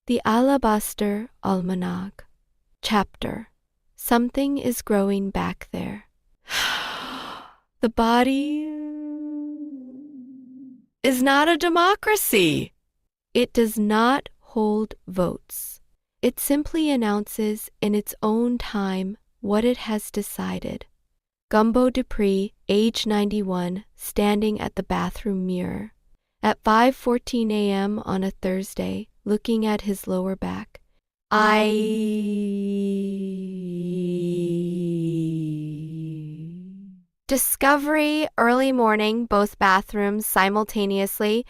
The Alabaster Almanac. Chapter. Something is growing back there. The body is not a democracy. It does not hold votes. It simply announces in its own time what it has decided. Gumbo Dupree, age 91, standing at the bathroom mirror. At 5:14 a.m. on a Thursday, looking at his lower back. Discovery, early morning, both bathrooms simultaneously.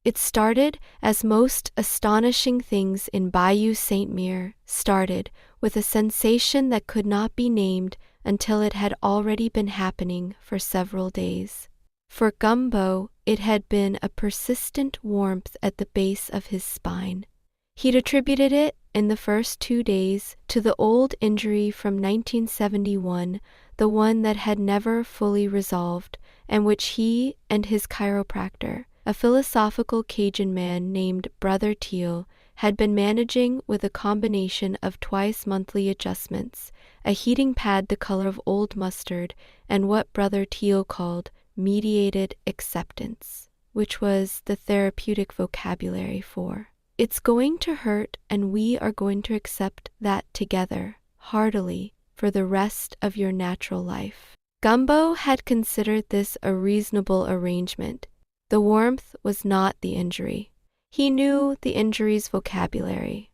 It started as most astonishing things in Bayou Saint-Mere started, with a sensation that could not be named until it had already been happening for several days. For Gumbo, it had been a persistent warmth at the base of his spine. He'd attributed it, in the first 2 days, to the old injury from 1971, the one that had never fully resolved, and which he and his chiropractor, a philosophical Cajun man named Brother Teal, had been managing with a combination of twice-monthly adjustments, a heating pad the color of old mustard, and what Brother Teal called mediated acceptance, which was the therapeutic vocabulary for, "It's going to hurt and we are going to accept that together, heartily, for the rest of your natural life." Gumbo had considered this a reasonable arrangement. The warmth was not the injury. He knew the injury's vocabulary.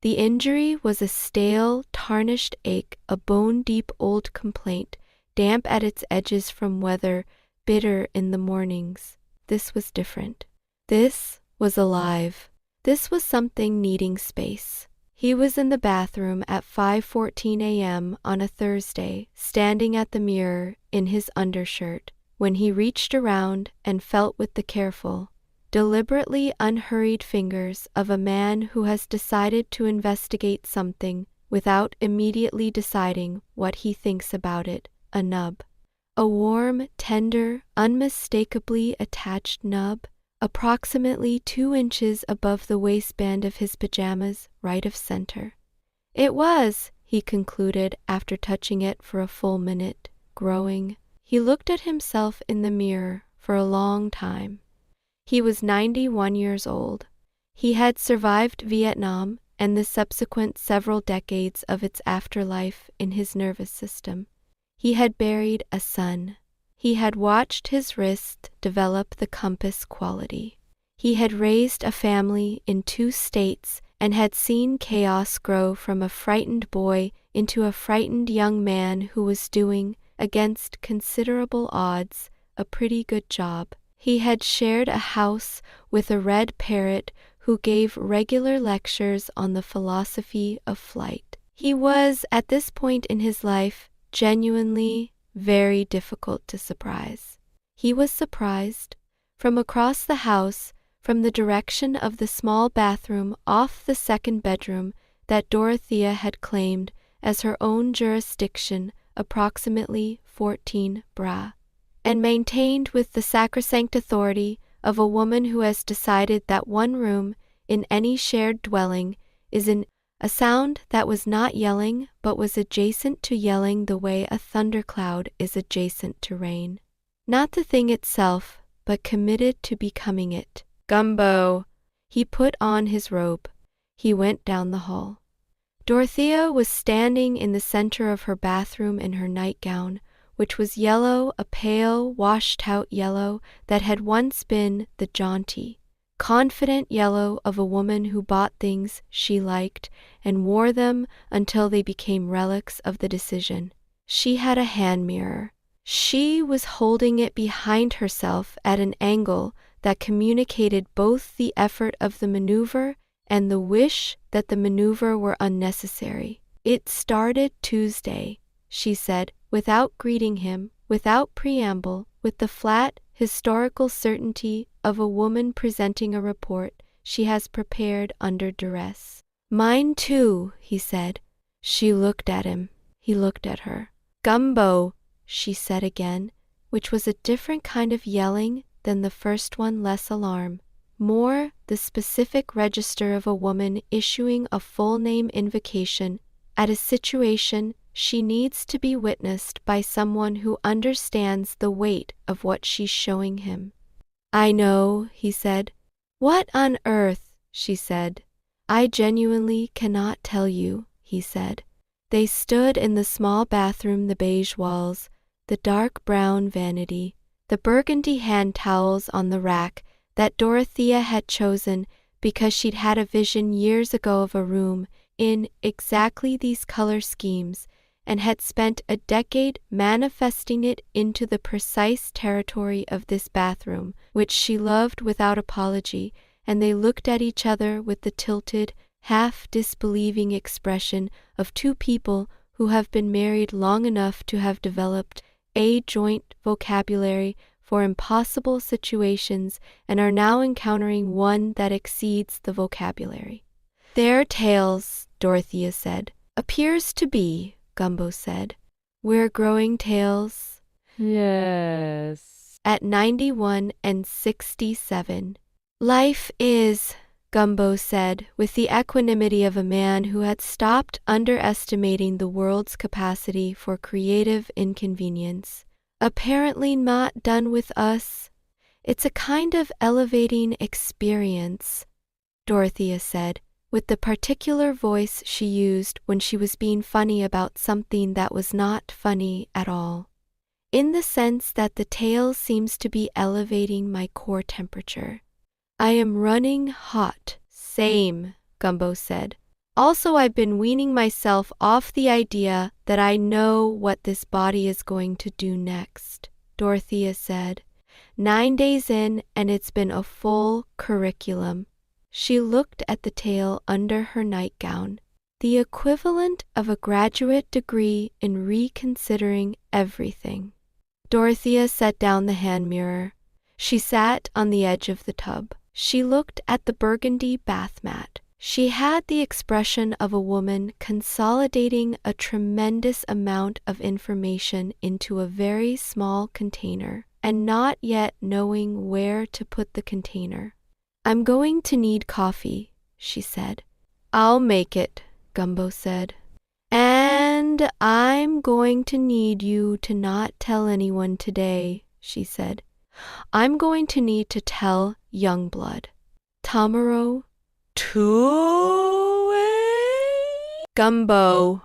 The injury was a stale, tarnished ache, a bone-deep old complaint, damp at its edges from weather, bitter in the mornings. This was different. This was alive. This was something needing space. He was in the bathroom at 5:14 a.m. on a Thursday, standing at the mirror in his undershirt, when he reached around and felt with the careful, deliberately unhurried fingers of a man who has decided to investigate something without immediately deciding what he thinks about it, a nub. A warm, tender, unmistakably attached nub, approximately 2 inches above the waistband of his pajamas, right of center. It was, he concluded after touching it for a full minute, growing. He looked at himself in the mirror for a long time. He was 91 years old. He had survived Vietnam and the subsequent several decades of its afterlife in his nervous system. He had buried a son. He had watched his wrist develop the compass quality. He had raised a family in 2 states and had seen chaos grow from a frightened boy into a frightened young man who was doing, against considerable odds, a pretty good job. He had shared a house with a red parrot who gave regular lectures on the philosophy of flight. He was, at this point in his life, genuinely very difficult to surprise. He was surprised. From across the house, from the direction of the small bathroom off the second bedroom that Dorothea had claimed as her own jurisdiction, approximately 14 bra, and maintained with the sacrosanct authority of a woman who has decided that one room in any shared dwelling is a sound that was not yelling but was adjacent to yelling the way a thundercloud is adjacent to rain. Not the thing itself, but committed to becoming it. Gumbo. He put on his robe. He went down the hall. Dorothea was standing in the center of her bathroom in her nightgown, which was yellow, a pale, washed-out yellow that had once been the jaunty, confident yellow of a woman who bought things she liked and wore them until they became relics of the decision. She had a hand mirror. She was holding it behind herself at an angle that communicated both the effort of the maneuver and the wish that the maneuver were unnecessary. "It started Tuesday," she said, without greeting him, without preamble, with the flat, historical certainty of a woman presenting a report she has prepared under duress. "Mine too," he said. She looked at him. He looked at her. "Gumbo," she said again, which was a different kind of yelling than the first one, less alarm, more the specific register of a woman issuing a full name invocation at a situation she needs to be witnessed by someone who understands the weight of what she's showing him. I know, he said. What on earth, she said. I genuinely cannot tell you, he said. They stood in the small bathroom, the beige walls, the dark brown vanity, the burgundy hand towels on the rack that Dorothea had chosen because she'd had a vision years ago of a room in exactly these color schemes and had spent a decade manifesting it into the precise territory of this bathroom, which she loved without apology, and they looked at each other with the tilted, half-disbelieving expression of two people who have been married long enough to have developed a joint vocabulary for impossible situations and are now encountering one that exceeds the vocabulary. Their tails, Dorothea said. Appears to be, Gumbo said. We're growing tails. Yes. At 91 and 67. Life is, Gumbo said, with the equanimity of a man who had stopped underestimating the world's capacity for creative inconvenience. Apparently not done with us. It's a kind of elevating experience, Dorothea said, with the particular voice she used when she was being funny about something that was not funny at all. In the sense that the tail seems to be elevating my core temperature. I am running hot. Same, Gumbo said. Also, I've been weaning myself off the idea that I know what this body is going to do next, Dorothea said. 9 days in, and it's been a full curriculum. She looked at the tail under her nightgown, the equivalent of a graduate degree in reconsidering everything. Dorothea set down the hand mirror. She sat on the edge of the tub. She looked at the burgundy bath mat. She had the expression of a woman consolidating a tremendous amount of information into a very small container and not yet knowing where to put the container. I'm going to need coffee, she said. I'll make it, Gumbo said. And I'm going to need you to not tell anyone today, she said. I'm going to need to tell Youngblood. Tamaro. Gumbo.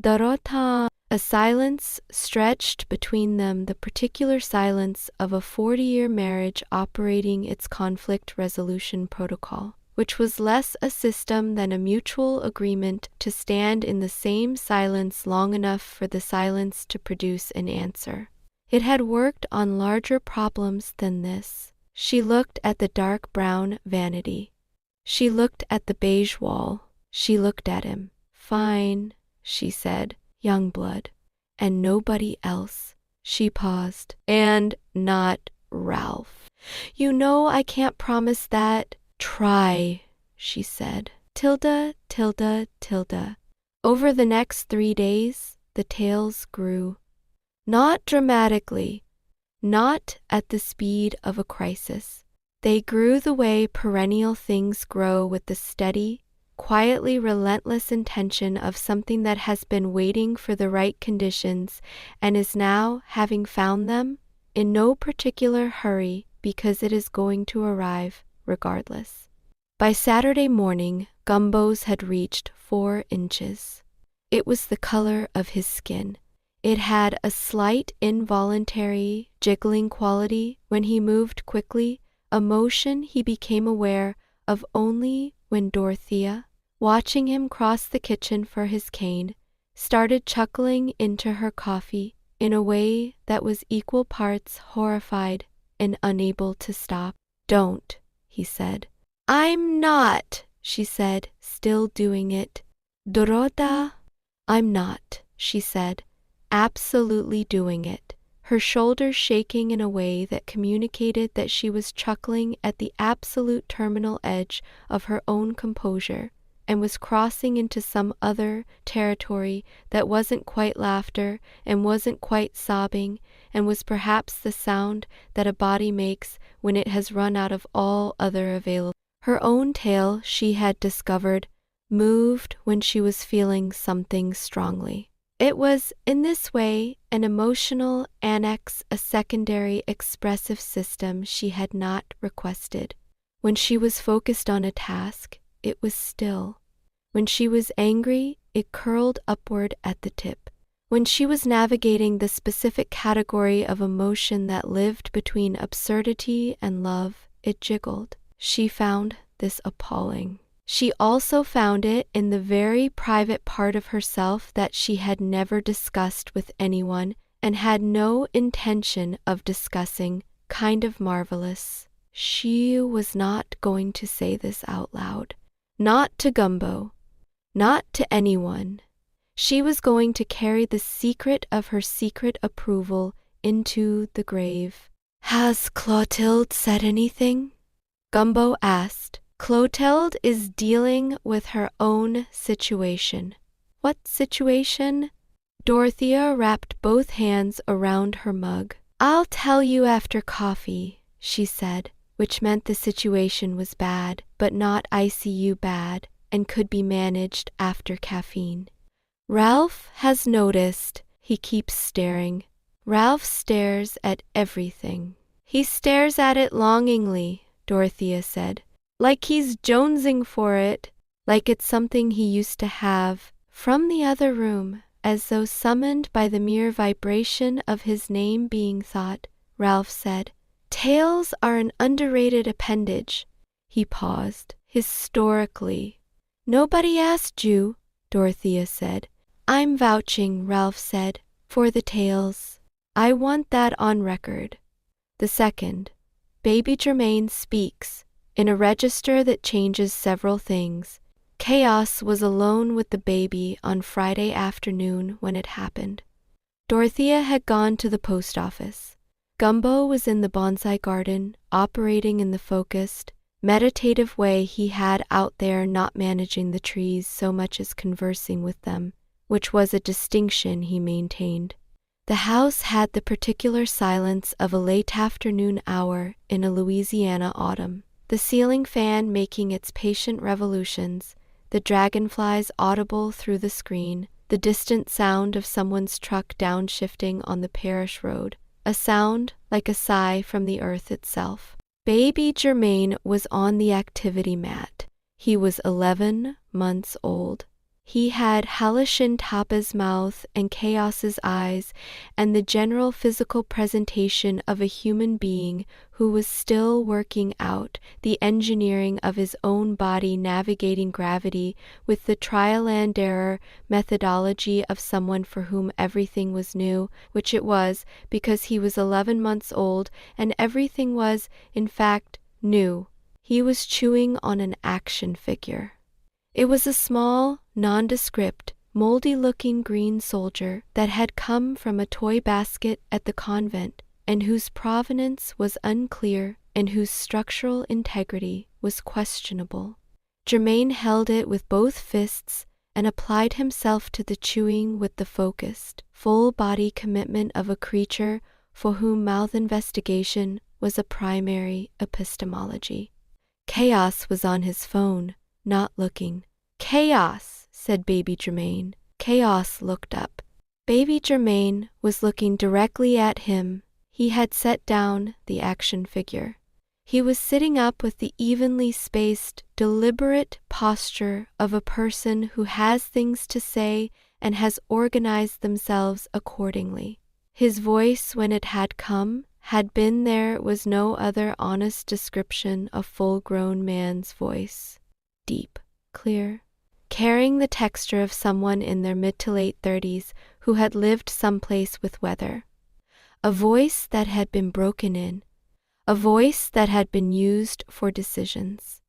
Dorota. A silence stretched between them, the particular silence of a 40-year marriage operating its conflict resolution protocol, which was less a system than a mutual agreement to stand in the same silence long enough for the silence to produce an answer. It had worked on larger problems than this. She looked at the dark brown vanity. She looked at the beige wall. She looked at him. Fine, she said. Youngblood. And nobody else. She paused. And not Ralph. You know I can't promise that. Try, she said. Tilda. Over the next 3 days, the tails grew. Not dramatically, not at the speed of a crisis. They grew the way perennial things grow, with the steady, quietly relentless intention of something that has been waiting for the right conditions and is now, having found them, in no particular hurry because it is going to arrive regardless. By Saturday morning, Gumbo's had reached 4 inches. It was the color of his skin. It had a slight involuntary jiggling quality when he moved quickly, a motion he became aware of only when Dorothea, watching him cross the kitchen for his cane, started chuckling into her coffee in a way that was equal parts horrified and unable to stop. Don't, he said. I'm not, she said, still doing it. Dorota, I'm not, she said, absolutely doing it, her shoulders shaking in a way that communicated that she was chuckling at the absolute terminal edge of her own composure and was crossing into some other territory that wasn't quite laughter and wasn't quite sobbing and was perhaps the sound that a body makes when it has run out of all other available. Her own tail, she had discovered, moved when she was feeling something strongly. It was, in this way, an emotional annex, a secondary expressive system she had not requested. When she was focused on a task, it was still. When she was angry, it curled upward at the tip. When she was navigating the specific category of emotion that lived between absurdity and love, it jiggled. She found this appalling. She also found it in the very private part of herself that she had never discussed with anyone and had no intention of discussing, kind of marvelous. She was not going to say this out loud. Not to Gumbo. Not to anyone. She was going to carry the secret of her secret approval into the grave. Has Clotilde said anything? Gumbo asked. Clotilde is dealing with her own situation. What situation? Dorothea wrapped both hands around her mug. I'll tell you after coffee, she said, which meant the situation was bad, but not ICU bad, and could be managed after caffeine. Ralph has noticed. He keeps staring. Ralph stares at everything. He stares at it longingly, Dorothea said. Like he's jonesing for it, like it's something he used to have. From the other room, as though summoned by the mere vibration of his name being thought, Ralph said, Tails are an underrated appendage. He paused. Historically. Nobody asked you, Dorothea said. I'm vouching, Ralph said, for the tails. I want that on record. The second, Baby Germain speaks, in a register that changes several things. Chaos was alone with the baby on Friday afternoon when it happened. Dorothea had gone to the post office. Gumbo was in the bonsai garden, operating in the focused, meditative way he had out there, not managing the trees so much as conversing with them, which was a distinction he maintained. The house had the particular silence of a late afternoon hour in a Louisiana autumn, the ceiling fan making its patient revolutions, the dragonflies audible through the screen, the distant sound of someone's truck downshifting on the parish road, a sound like a sigh from the earth itself. Baby Germain was on the activity mat. He was 11 months old. He had Halashin Tapa's mouth and Chaos's eyes and the general physical presentation of a human being who was still working out the engineering of his own body, navigating gravity with the trial and error methodology of someone for whom everything was new, which it was because he was 11 months old and everything was, in fact, new. He was chewing on an action figure. It was a small, nondescript, moldy-looking green soldier that had come from a toy basket at the convent and whose provenance was unclear and whose structural integrity was questionable. Germain held it with both fists and applied himself to the chewing with the focused, full-body commitment of a creature for whom mouth investigation was a primary epistemology. Chaos was on his phone, not looking. Chaos, said Baby Germain. Chaos looked up. Baby Germain was looking directly at him. He had set down the action figure. He was sitting up with the evenly spaced, deliberate posture of a person who has things to say and has organized themselves accordingly. His voice, when it had come, had been there was no other honest description of full-grown man's voice. Deep, clear, carrying the texture of someone in their mid to late 30s who had lived someplace with weather. A voice that had been broken in. A voice that had been used for decisions.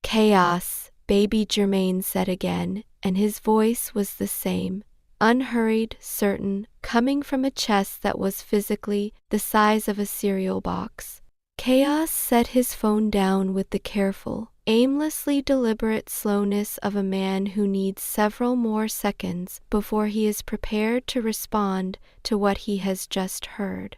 Chaos, Baby Germain said again, and his voice was the same, unhurried, certain, coming from a chest that was physically the size of a cereal box. Chaos set his phone down with the careful, aimlessly deliberate slowness of a man who needs several more seconds before he is prepared to respond to what he has just heard.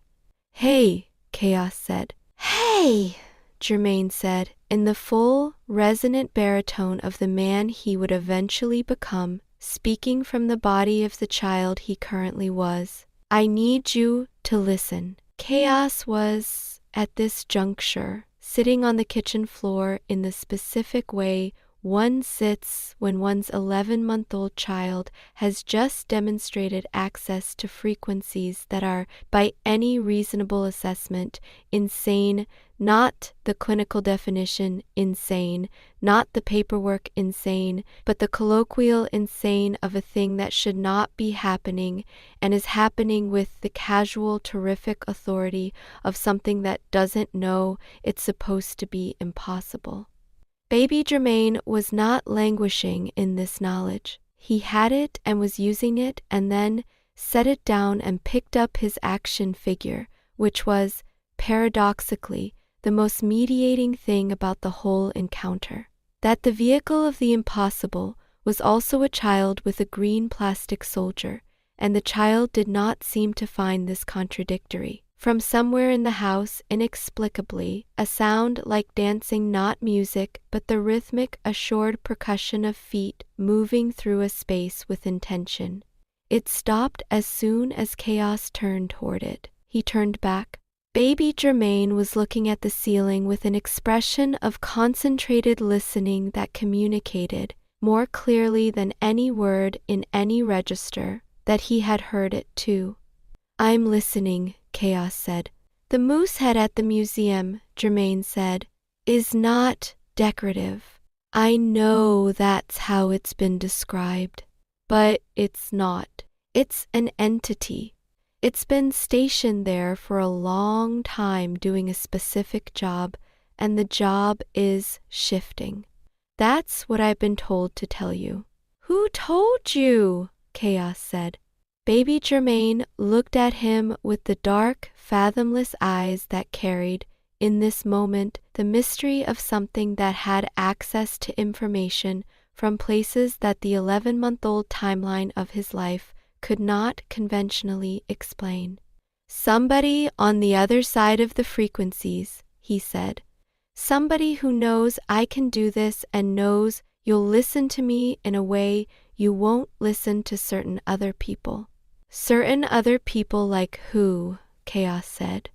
Hey, Chaos said. Hey, Germain said, in the full, resonant baritone of the man he would eventually become, speaking from the body of the child he currently was. I need you to listen. Chaos was, at this juncture, sitting on the kitchen floor in the specific way one sits when one's 11-month-old child has just demonstrated access to frequencies that are, by any reasonable assessment, insane, not the clinical definition insane, not the paperwork insane, but the colloquial insane of a thing that should not be happening and is happening with the casual terrific authority of something that doesn't know it's supposed to be impossible. Baby Germain was not languishing in this knowledge. He had it and was using it and then set it down and picked up his action figure, which was, paradoxically, the most mediating thing about the whole encounter. That the vehicle of the impossible was also a child with a green plastic soldier, and the child did not seem to find this contradictory. From somewhere in the house, inexplicably, a sound like dancing, not music, but the rhythmic, assured percussion of feet moving through a space with intention. It stopped as soon as Chaos turned toward it. He turned back. Baby Germain was looking at the ceiling with an expression of concentrated listening that communicated, more clearly than any word in any register, that he had heard it too. I'm listening, Chaos said. The moose head at the museum, Germain said, is not decorative. I know that's how it's been described, but it's not. It's an entity. It's been stationed there for a long time doing a specific job, and the job is shifting. That's what I've been told to tell you. Who told you? Chaos said. Baby Germain looked at him with the dark, fathomless eyes that carried, in this moment, the mystery of something that had access to information from places that the 11-month-old timeline of his life could not conventionally explain. Somebody on the other side of the frequencies, he said. Somebody who knows I can do this and knows you'll listen to me in a way you won't listen to certain other people. Certain other people like who? Chaos said.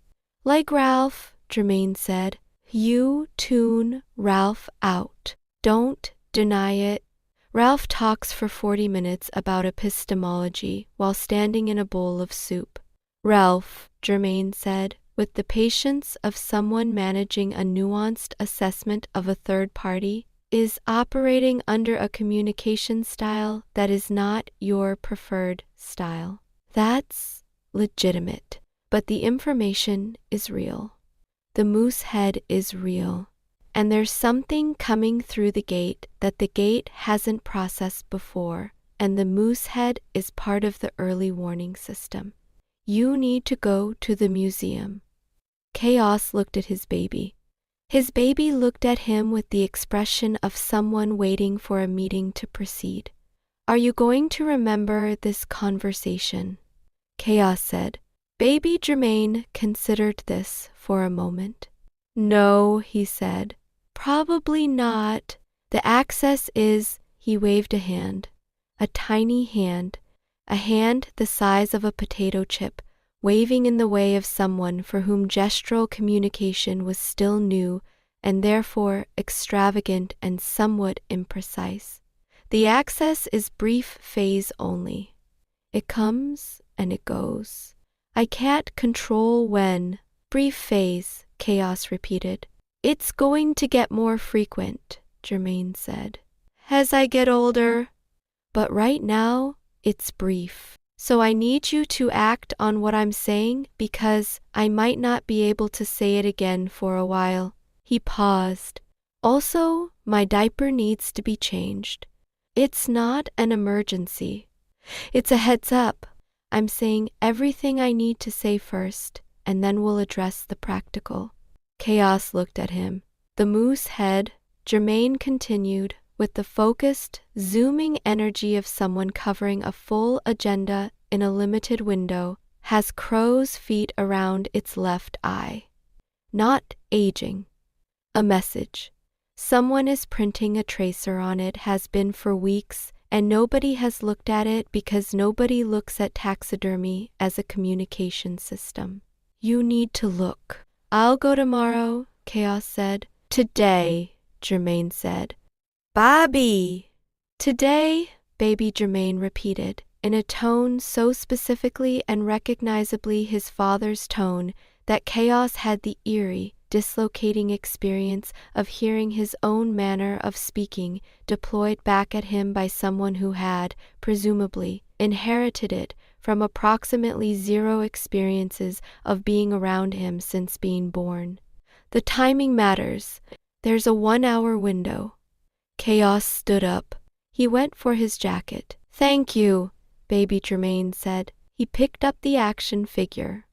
Like Ralph, Germain said. You tune Ralph out. Don't deny it. Ralph talks for 40 minutes about epistemology while standing in a bowl of soup. Ralph, Germain said, with the patience of someone managing a nuanced assessment of a third party, is operating under a communication style that is not your preferred style. That's legitimate, but the information is real. The moose head is real, and there's something coming through the gate that the gate hasn't processed before, and the moose head is part of the early warning system. You need to go to the museum. Chaos looked at his baby. His baby looked at him with the expression of someone waiting for a meeting to proceed. Are you going to remember this conversation? Chaos said. Baby Germain considered this for a moment. No, he said. Probably not. The access is, he waved a hand, a tiny hand, a hand the size of a potato chip, waving in the way of someone for whom gestural communication was still new and therefore extravagant and somewhat imprecise. The access is brief phase only. It comes and it goes. I can't control when. Brief phase, Chaos repeated. It's going to get more frequent, Germain said, as I get older. But right now, it's brief. So I need you to act on what I'm saying because I might not be able to say it again for a while. He paused. Also, my diaper needs to be changed. It's not an emergency. It's a heads up. I'm saying everything I need to say first, and then we'll address the practical. Chaos looked at him. The moose head, Germain continued, with the focused, zooming energy of someone covering a full agenda in a limited window, has crow's feet around its left eye. not aging. A message. Someone is printing a tracer on it, has been for weeks, and nobody has looked at it because nobody looks at taxidermy as a communication system. You need to look. I'll go tomorrow, Chaos said. Today, Germaine said. Bobby! Today, baby Germaine repeated, in a tone so specifically and recognizably his father's tone that Chaos had the eerie, dislocating experience of hearing his own manner of speaking deployed back at him by someone who had, presumably, inherited it from approximately zero experiences of being around him since being born. The timing matters. There's a 1-hour window. Chaos stood up. He went for his jacket. Thank you, baby Germaine said. He picked up the action figure.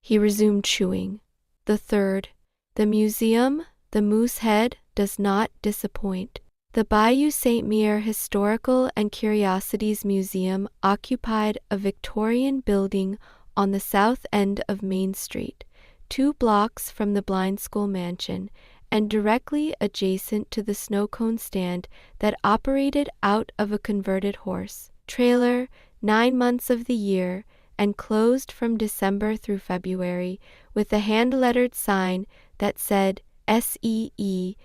He resumed chewing. The third. The museum, the Moose Head, does not disappoint. The Bayou St. Mere Historical and Curiosities Museum occupied a Victorian building on the south end of Main Street, 2 blocks from the Blind School Mansion, and directly adjacent to the snow cone stand that operated out of a converted horse trailer 9 months of the year and closed from December through February, with a hand-lettered sign that said SEEU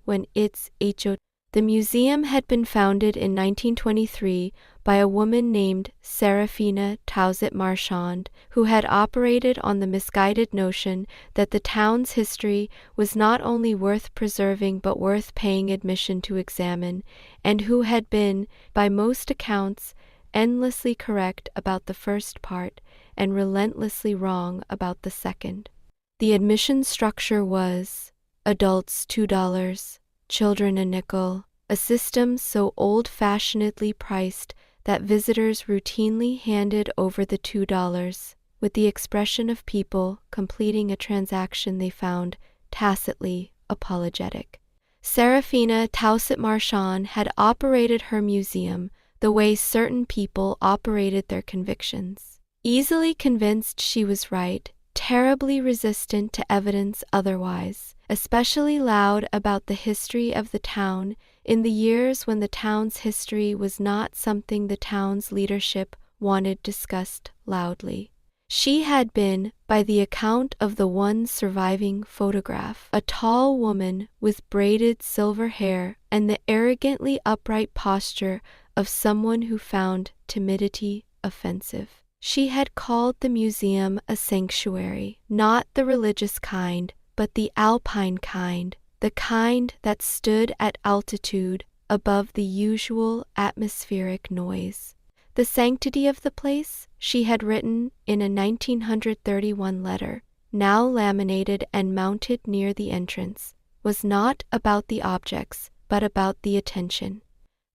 when it's HO. The museum had been founded in 1923 by a woman named Serafina Towsett Marchand, who had operated on the misguided notion that the town's history was not only worth preserving but worth paying admission to examine, and who had been, by most accounts, endlessly correct about the first part and relentlessly wrong about the second. The admission structure was adults $2, children a nickel, a system so old-fashionedly priced that visitors routinely handed over the $2, with the expression of people completing a transaction they found tacitly apologetic. Serafina Towsett Marchand had operated her museum the way certain people operated their convictions. Easily convinced she was right, terribly resistant to evidence otherwise, especially loud about the history of the town in the years when the town's history was not something the town's leadership wanted discussed loudly. She had been, by the account of the one surviving photograph, a tall woman with braided silver hair and the arrogantly upright posture of someone who found timidity offensive. She had called the museum a sanctuary, not the religious kind, but the alpine kind, the kind that stood at altitude above the usual atmospheric noise. The sanctity of the place, she had written in a 1931 letter, now laminated and mounted near the entrance, was not about the objects, but about the attention,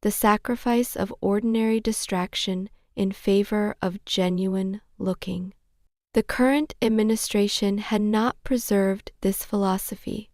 the sacrifice of ordinary distraction in favor of genuine looking. The current administration had not preserved this philosophy.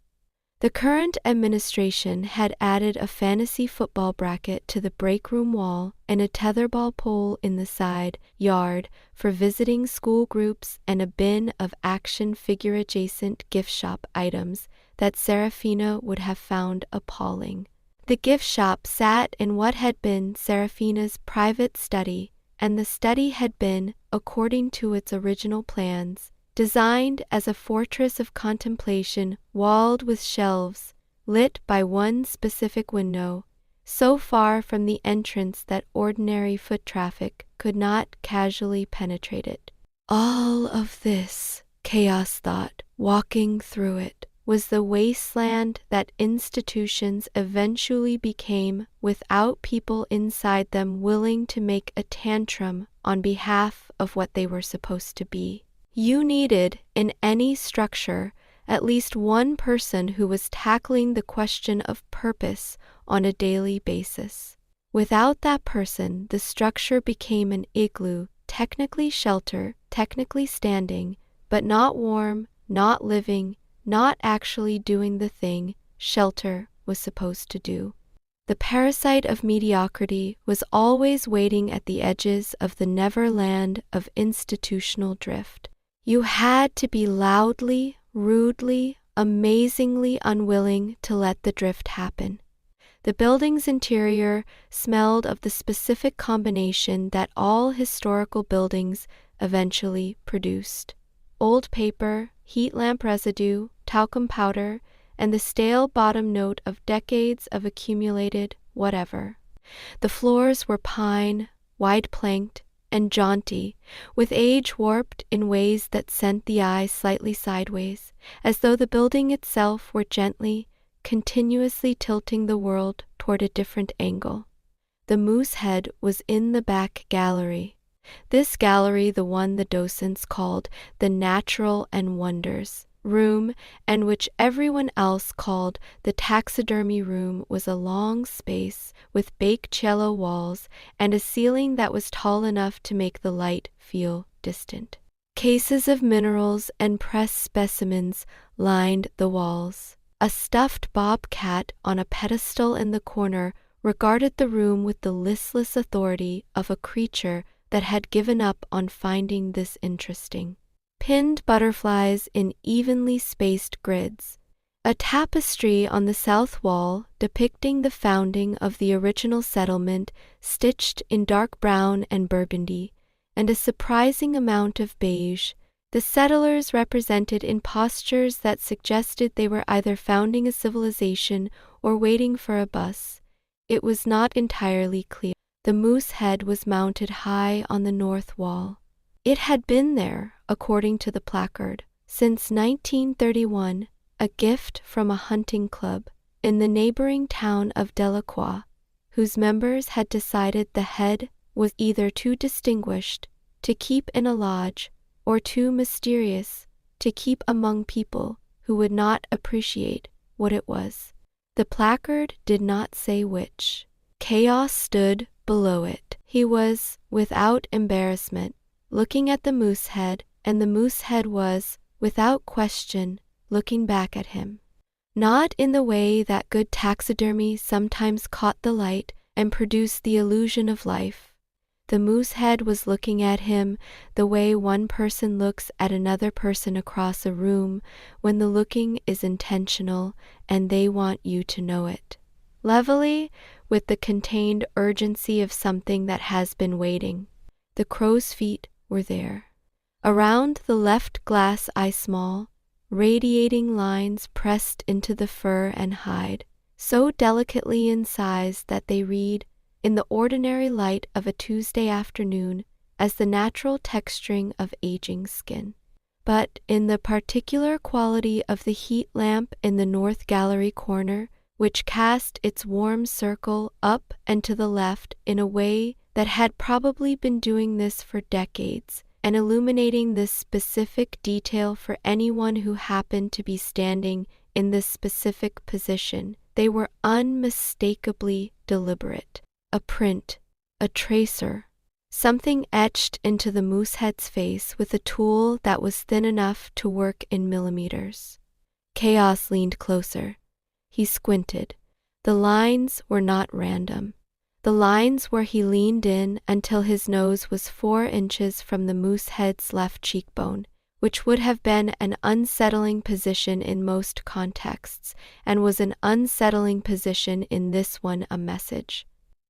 The current administration had added a fantasy football bracket to the break room wall and a tetherball pole in the side yard for visiting school groups and a bin of action figure-adjacent gift shop items that Serafina would have found appalling. The gift shop sat in what had been Serafina's private study, and the study had been, according to its original plans, designed as a fortress of contemplation walled with shelves, lit by one specific window, so far from the entrance that ordinary foot traffic could not casually penetrate it. All of this, Chaos thought, walking through it, was the wasteland that institutions eventually became without people inside them willing to make a tantrum on behalf of what they were supposed to be. You needed, in any structure, at least one person who was tackling the question of purpose on a daily basis. Without that person, the structure became an igloo, technically shelter, technically standing, but not warm, not living, not actually doing the thing shelter was supposed to do. The parasite of mediocrity was always waiting at the edges of the neverland of institutional drift. You had to be loudly, rudely, amazingly unwilling to let the drift happen. The building's interior smelled of the specific combination that all historical buildings eventually produced: old paper, heat lamp residue, talcum powder, and the stale bottom note of decades of accumulated whatever. The floors were pine, wide-planked, and jaunty, with age warped in ways that sent the eye slightly sideways, as though the building itself were gently, continuously tilting the world toward a different angle. The moose head was in the back gallery. This gallery, the one the docents called the Natural and Wonders room, and which everyone else called the taxidermy room, was a long space with baked cello walls and a ceiling that was tall enough to make the light feel distant. Cases of minerals and pressed specimens lined the walls. A stuffed bobcat on a pedestal in the corner regarded the room with the listless authority of a creature that had given up on finding this interesting. Pinned butterflies in evenly spaced grids. A tapestry on the south wall depicting the founding of the original settlement stitched in dark brown and burgundy, and a surprising amount of beige, the settlers represented in postures that suggested they were either founding a civilization or waiting for a bus. It was not entirely clear. The moose head was mounted high on the north wall. It had been there, according to the placard, since 1931, a gift from a hunting club in the neighboring town of Delacroix, whose members had decided the head was either too distinguished to keep in a lodge or too mysterious to keep among people who would not appreciate what it was. The placard did not say which. Chaos stood below it. He was, without embarrassment, looking at the moose head, and the moose head was, without question, looking back at him. Not in the way that good taxidermy sometimes caught the light and produced the illusion of life. The moose head was looking at him the way one person looks at another person across a room when the looking is intentional and they want you to know it. Levelly, with the contained urgency of something that has been waiting. The crow's feet were there. Around the left glass eye small, radiating lines pressed into the fur and hide, so delicately incised that they read, in the ordinary light of a Tuesday afternoon, as the natural texturing of aging skin. But in the particular quality of the heat lamp in the north gallery corner, which cast its warm circle up and to the left in a way that had probably been doing this for decades, and illuminating this specific detail for anyone who happened to be standing in this specific position, they were unmistakably deliberate. A print, a tracer, something etched into the moose head's face with a tool that was thin enough to work in millimeters. Chaos leaned closer. He squinted. The lines were not random. The lines where he leaned in until his nose was 4 inches from the moose head's left cheekbone, which would have been an unsettling position in most contexts, and was an unsettling position in this one, a message.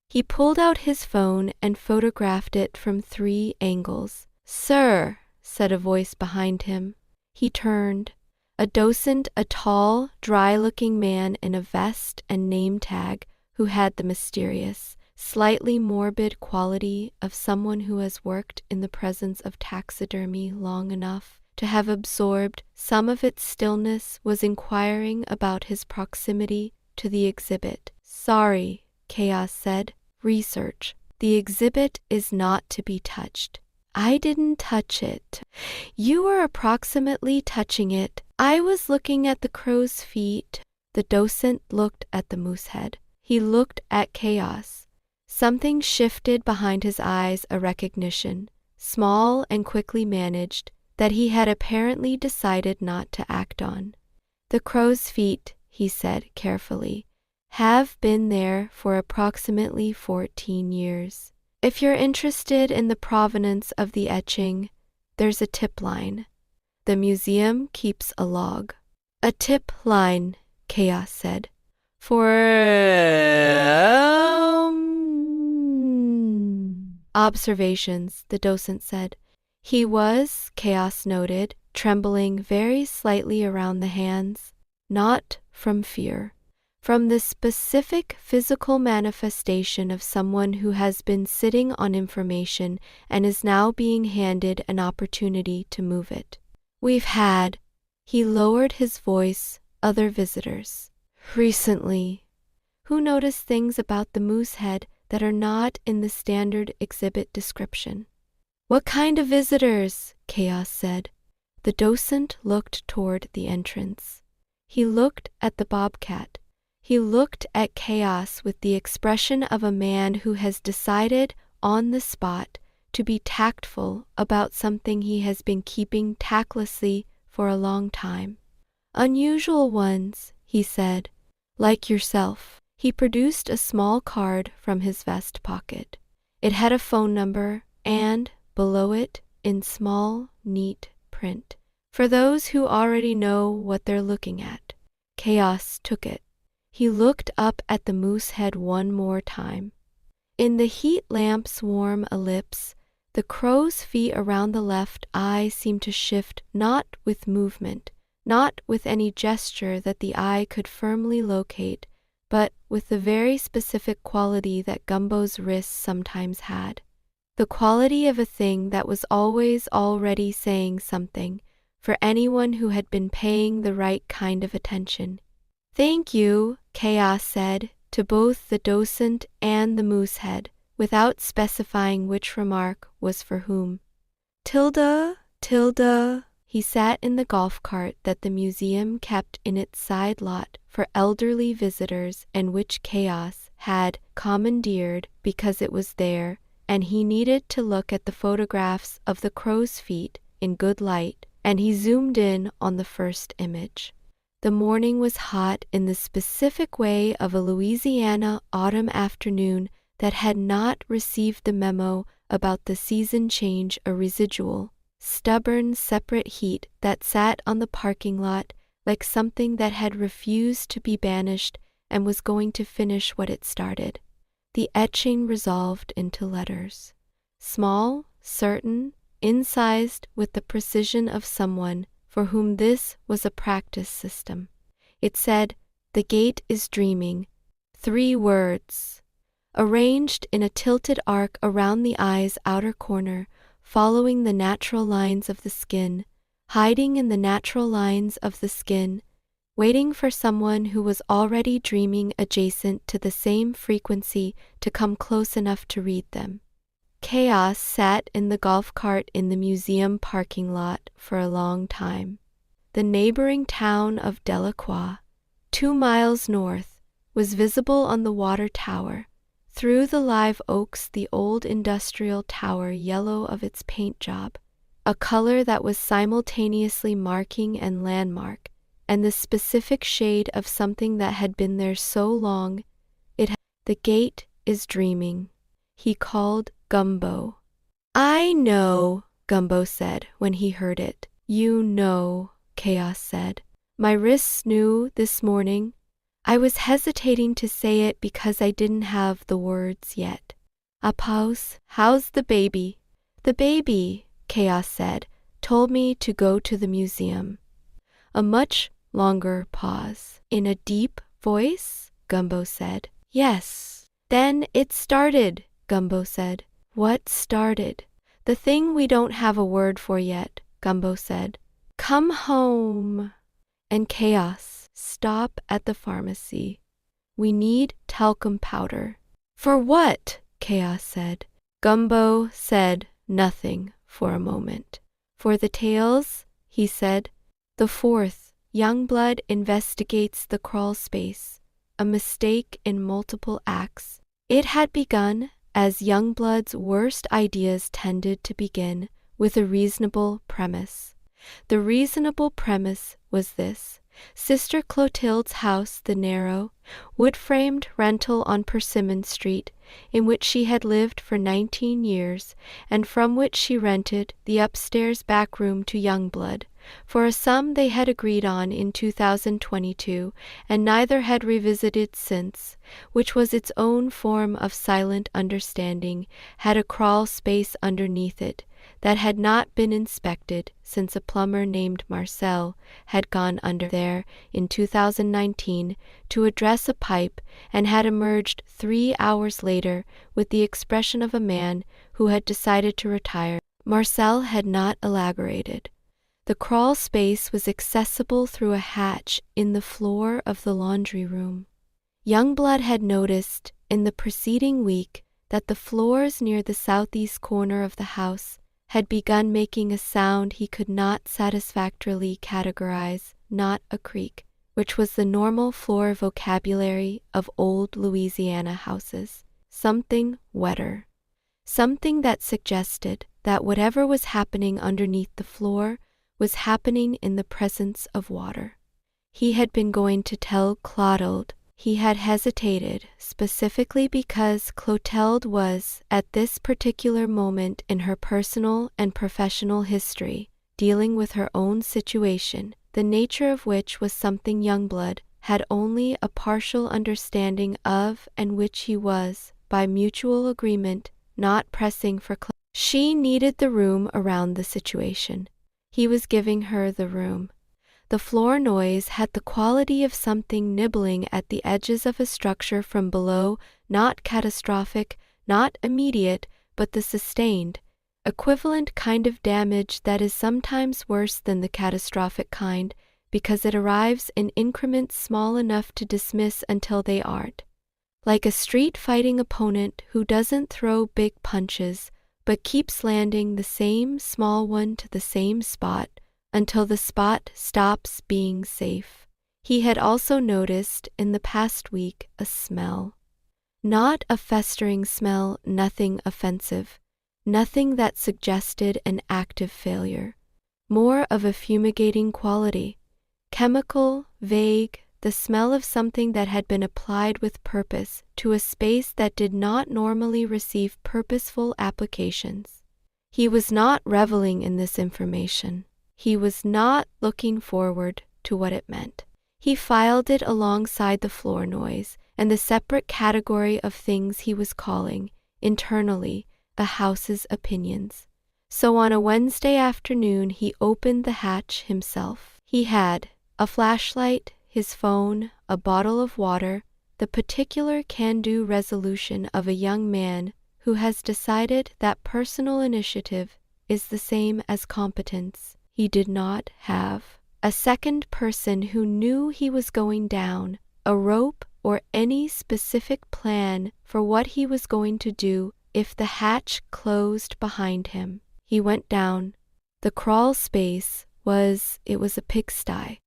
He pulled out his phone and photographed it from 3 angles. "Sir," said a voice behind him. He turned. A docent, a tall, dry-looking man in a vest and name tag who had the mysterious, slightly morbid quality of someone who has worked in the presence of taxidermy long enough to have absorbed some of its stillness, was inquiring about his proximity to the exhibit. "Sorry," Chaos said. "Research. The exhibit is not to be touched." "I didn't touch it. You were approximately touching it. I was looking at the crow's feet." The docent looked at the moose head. He looked at Chaos. Something shifted behind his eyes, a recognition, small and quickly managed, that he had apparently decided not to act on. "The crow's feet," he said carefully, "have been there for approximately 14 years. If you're interested in the provenance of the etching, there's a tip line. The museum keeps a log. A tip line, Chaos said. For observations, the docent said. He was, Chaos noted, trembling very slightly around the hands, not from fear, from the specific physical manifestation of someone who has been sitting on information and is now being handed an opportunity to move it. We've had, he lowered his voice, other visitors. Recently, who noticed things about the moose head that are not in the standard exhibit description. What kind of visitors? Chaos said. The docent looked toward the entrance. He looked at the bobcat. He looked at Chaos with the expression of a man who has decided on the spot to be tactful about something he has been keeping tactlessly for a long time. Unusual ones, he said, like yourself. He produced a small card from his vest pocket. It had a phone number and, below it, in small, neat print, for those who already know what they're looking at. Chaos took it. He looked up at the moose head one more time. In the heat lamp's warm ellipse, the crow's feet around the left eye seemed to shift not with movement, not with any gesture that the eye could firmly locate, but with the very specific quality that Gumbo's wrists sometimes had. The quality of a thing that was always already saying something, for anyone who had been paying the right kind of attention. Thank you, Chaos said, to both the docent and the moose head, without specifying which remark was for whom. Tilda. He sat in the golf cart that the museum kept in its side lot for elderly visitors and which Chaos had commandeered because it was there, and he needed to look at the photographs of the crow's feet in good light, and he zoomed in on the first image. The morning was hot in the specific way of a Louisiana autumn afternoon that had not received the memo about the season change, a residual, stubborn, separate heat that sat on the parking lot like something that had refused to be banished and was going to finish what it started. The etching resolved into letters. Small, certain, incised with the precision of someone for whom this was a practice system. It said, "The gate is dreaming." 3 words. Arranged in a tilted arc around the eye's outer corner, following the natural lines of the skin, hiding in the natural lines of the skin, waiting for someone who was already dreaming adjacent to the same frequency to come close enough to read them. Chaos sat in the golf cart in the museum parking lot for a long time. The neighboring town of Delacroix, 2 miles north, was visible on the water tower. Through the live oaks, the old industrial tower yellow of its paint job, a color that was simultaneously marking and landmark, and the specific shade of something that had been there so long. The gate is dreaming, he called Gumbo. I know, Gumbo said when he heard it. You know, Chaos said. My wrists knew this morning. I was hesitating to say it because I didn't have the words yet. A pause. How's the baby? The baby, Chaos said, told me to go to the museum. A much longer pause. In a deep voice, Gumbo said. Yes. Then it started, Gumbo said. What started? The thing we don't have a word for yet, Gumbo said. Come home. And Chaos. Stop at the pharmacy. We need talcum powder. For what? Chaos said. Gumbo said nothing for a moment. For the tails, he said. The 4th, Youngblood investigates the crawl space, a mistake in multiple acts. It had begun, as Youngblood's worst ideas tended to begin, with a reasonable premise. The reasonable premise was this. Sister Clotilde's house, the narrow, wood-framed rental on Persimmon Street, in which she had lived for 19 years, and from which she rented the upstairs back room to Youngblood, for a sum they had agreed on in 2022, and neither had revisited since, which was its own form of silent understanding, had a crawl space underneath it that had not been inspected since a plumber named Marcel had gone under there in 2019 to address a pipe and had emerged 3 hours later with the expression of a man who had decided to retire. Marcel had not elaborated. The crawl space was accessible through a hatch in the floor of the laundry room. Youngblood had noticed in the preceding week that the floors near the southeast corner of the house had begun making a sound he could not satisfactorily categorize, not a creak, which was the normal floor vocabulary of old Louisiana houses. Something wetter. Something that suggested that whatever was happening underneath the floor was happening in the presence of water. He had been going to tell Clotilde. He had hesitated, specifically because Clotilde was, at this particular moment in her personal and professional history, dealing with her own situation, the nature of which was something Youngblood had only a partial understanding of, and which he was, by mutual agreement, not pressing for clarity. She needed the room around the situation. He was giving her the room. The floor noise had the quality of something nibbling at the edges of a structure from below, not catastrophic, not immediate, but the sustained, equivalent kind of damage that is sometimes worse than the catastrophic kind because it arrives in increments small enough to dismiss until they aren't. Like a street-fighting opponent who doesn't throw big punches, but keeps landing the same small one to the same spot until the spot stops being safe. He had also noticed in the past week a smell. Not a festering smell, nothing offensive, nothing that suggested an active failure. More of a fumigating quality, chemical, vague, the smell of something that had been applied with purpose to a space that did not normally receive purposeful applications. He was not reveling in this information. He was not looking forward to what it meant. He filed it alongside the floor noise and the separate category of things he was calling, internally, the house's opinions. So on a Wednesday afternoon he opened the hatch himself. He had a flashlight, his phone, a bottle of water, the particular can-do resolution of a young man who has decided that personal initiative is the same as competence. He did not have a second person who knew he was going down, a rope or any specific plan for what he was going to do if the hatch closed behind him. He went down. The crawl space was a pigsty.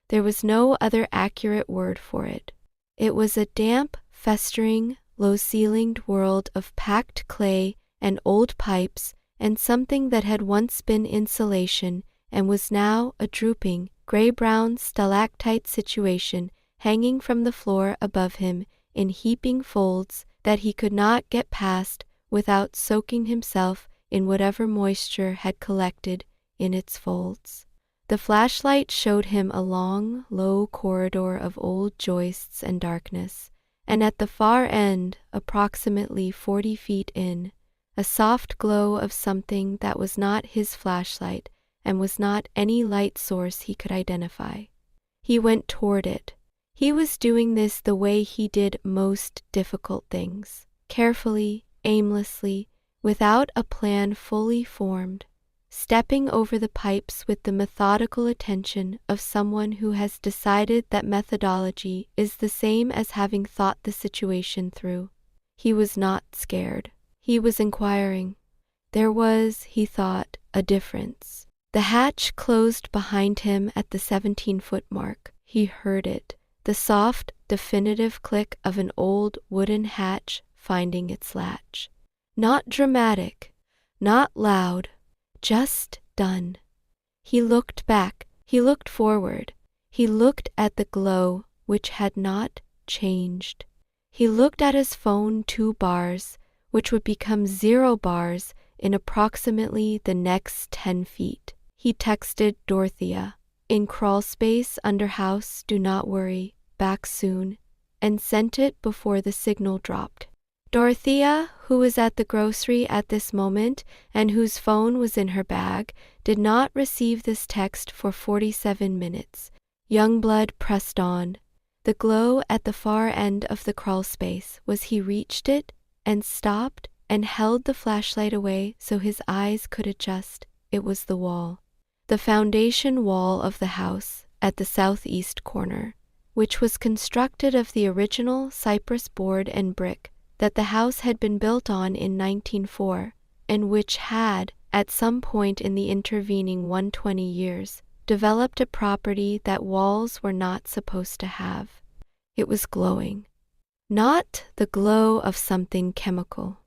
There was no other accurate word for it. It was a damp, festering, low-ceilinged world of packed clay and old pipes and something that had once been insulation and was now a drooping, gray-brown stalactite situation hanging from the floor above him in heaping folds that he could not get past without soaking himself in whatever moisture had collected in its folds. The flashlight showed him a long, low corridor of old joists and darkness, and at the far end, approximately 40 feet in, a soft glow of something that was not his flashlight and was not any light source he could identify. He went toward it. He was doing this the way he did most difficult things, carefully, aimlessly, without a plan fully formed, stepping over the pipes with the methodical attention of someone who has decided that methodology is the same as having thought the situation through. He was not scared. He was inquiring. There was, he thought, a difference. The hatch closed behind him at the 17-foot mark. He heard it, the soft, definitive click of an old wooden hatch finding its latch. Not dramatic, not loud, just done. He looked back, he looked forward, he looked at the glow which had not changed. He looked at his phone 2 bars, which would become 0 bars in approximately the next 10 feet. he texted Dorothea. In crawl space under house, do not worry, back soon, and sent it before the signal dropped. Dorothea, who was at the grocery at this moment and whose phone was in her bag, did not receive this text for 47 minutes. Youngblood pressed on. The glow at the far end of the crawl space was he reached it and stopped and held the flashlight away so his eyes could adjust. It was the wall. The foundation wall of the house at the southeast corner, which was constructed of the original cypress board and brick that the house had been built on in 1904, and which had, at some point in the intervening 120 years, developed a property that walls were not supposed to have. It was glowing. Not the glow of something chemical.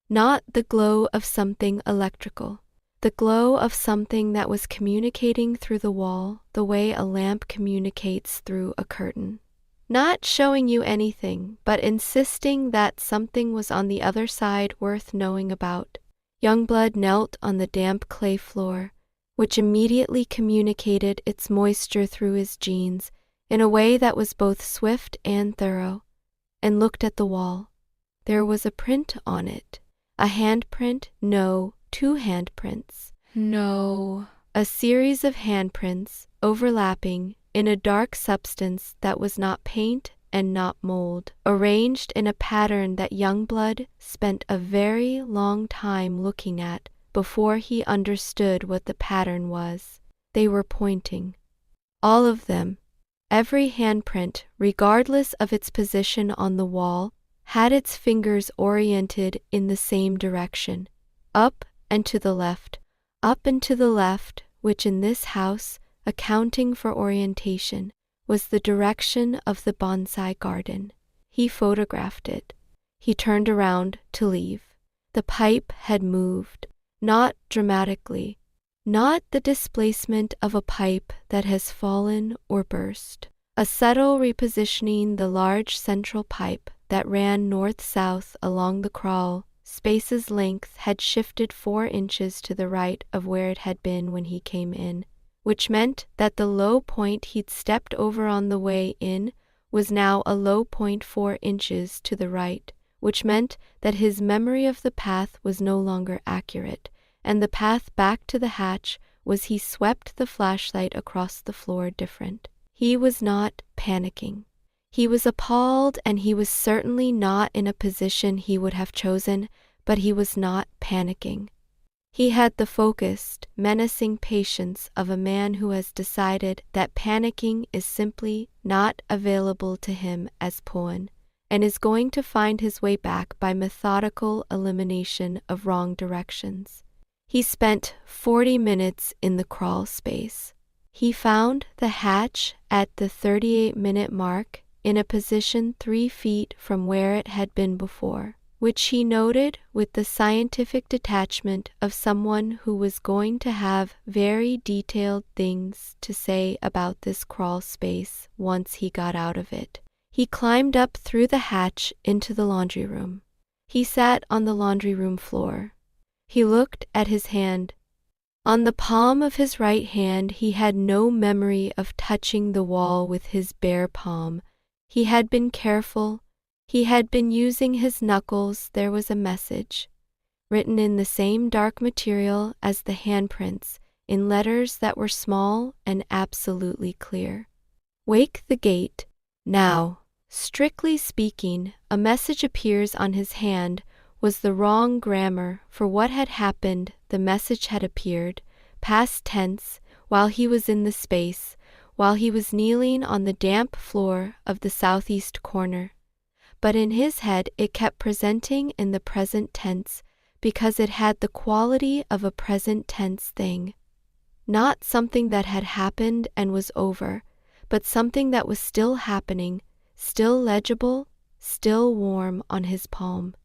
Not the glow of something electrical. The glow of something that was communicating through the wall the way a lamp communicates through a curtain. Not showing you anything, but insisting that something was on the other side worth knowing about. Youngblood knelt on the damp clay floor, which immediately communicated its moisture through his jeans in a way that was both swift and thorough, and looked at the wall. There was a print on it. A handprint, no, 2 handprints. No. A series of handprints overlapping in a dark substance that was not paint and not mold, arranged in a pattern that Youngblood spent a very long time looking at before he understood what the pattern was. They were pointing. All of them, every handprint, regardless of its position on the wall, had its fingers oriented in the same direction, up and to the left, up and to the left, which in this house, accounting for orientation, was the direction of the bonsai garden. He photographed it. He turned around to leave. The pipe had moved, not dramatically, not the displacement of a pipe that has fallen or burst. A subtle repositioning. The large central pipe that ran north-south along the crawl space's length had shifted 4 inches to the right of where it had been when he came in, which meant that the low point he'd stepped over on the way in was now a low point 4 inches to the right, which meant that his memory of the path was no longer accurate, and the path back to the hatch was he swept the flashlight across the floor different. He was not panicking. He was appalled, and he was certainly not in a position he would have chosen, but he was not panicking. He had the focused, menacing patience of a man who has decided that panicking is simply not available to him as Poen, and is going to find his way back by methodical elimination of wrong directions. He spent 40 minutes in the crawl space. He found the hatch at the 38-minute mark in a position 3 feet from where it had been before, which he noted with the scientific detachment of someone who was going to have very detailed things to say about this crawl space once he got out of it. He climbed up through the hatch into the laundry room. He sat on the laundry room floor. He looked at his hand. On the palm of his right hand he had no memory of touching the wall with his bare palm. He had been careful. He had been using his knuckles. There was a message, written in the same dark material as the handprints, in letters that were small and absolutely clear. Wake the gate, now. Strictly speaking, a message appears on his hand was the wrong grammar for what had happened. The message had appeared, past tense, while he was in the space, while he was kneeling on the damp floor of the southeast corner. But in his head it kept presenting in the present tense because it had the quality of a present tense thing. Not something that had happened and was over, but something that was still happening, still legible, still warm on his palm.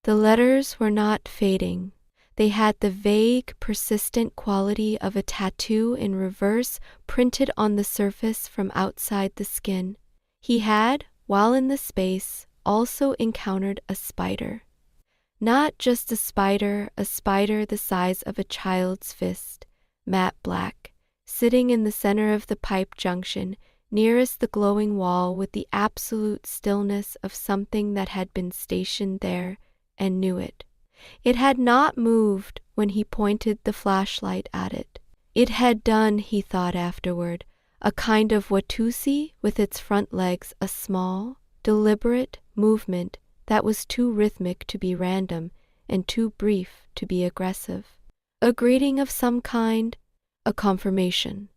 The letters were not fading. They had the vague, persistent quality of a tattoo in reverse printed on the surface from outside the skin. He had, while in the space, also encountered a spider. Not just a spider the size of a child's fist, matte black, sitting in the center of the pipe junction, nearest the glowing wall with the absolute stillness of something that had been stationed there and knew it. It had not moved when he pointed the flashlight at it. It had done, he thought afterward, a kind of Watusi with its front legs, a small, deliberate movement that was too rhythmic to be random and too brief to be aggressive. A greeting of some kind, a confirmation.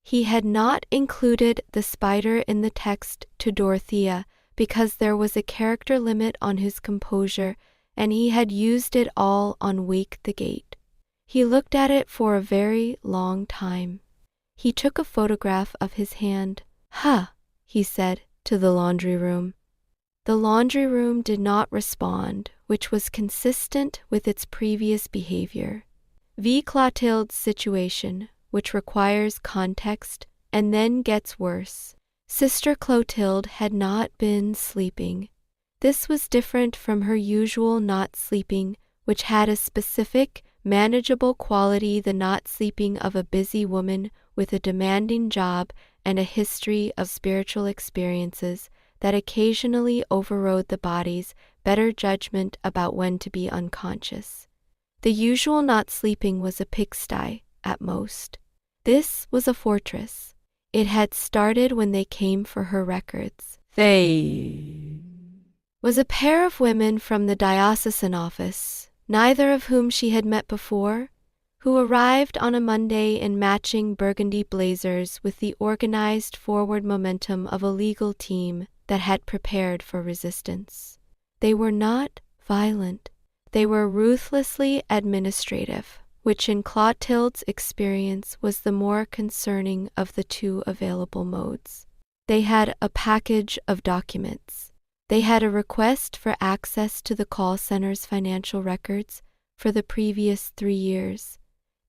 He had not included the spider in the text to Dorothea because there was a character limit on his composure, and he had used it all on Wake the Gate. He looked at it for a very long time. He took a photograph of his hand. "Huh," he said to the laundry room. The laundry room did not respond, which was consistent with its previous behavior. V. Clotilde's situation, which requires context and then gets worse. Sister Clotilde had not been sleeping. This was different from her usual not sleeping, which had a specific, manageable quality, the not sleeping of a busy woman with a demanding job and a history of spiritual experiences that occasionally overrode the body's better judgment about when to be unconscious. The usual not sleeping was a pigsty, at most. This was a fortress. It had started when they came for her records. They Was a pair of women from the diocesan office, neither of whom she had met before, who arrived on a Monday in matching burgundy blazers with the organized forward momentum of a legal team that had prepared for resistance. They were not violent. They were ruthlessly administrative, which in Clotilde's experience was the more concerning of the two available modes. They had a package of documents. They had a request for access to the call center's financial records for the previous 3 years.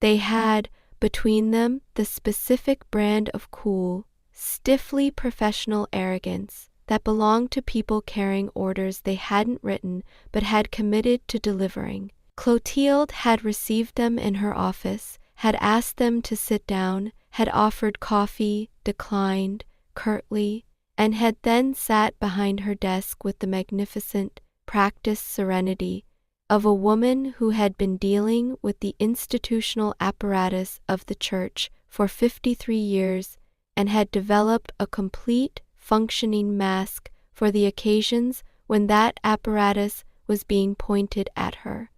They had, between them, the specific brand of cool, stiffly professional arrogance that belonged to people carrying orders they hadn't written but had committed to delivering. Clotilde had received them in her office, had asked them to sit down, had offered coffee, declined, curtly, and had then sat behind her desk with the magnificent, practiced serenity of a woman who had been dealing with the institutional apparatus of the church for 53 years and had developed a complete, functioning mask for the occasions when that apparatus was being pointed at her.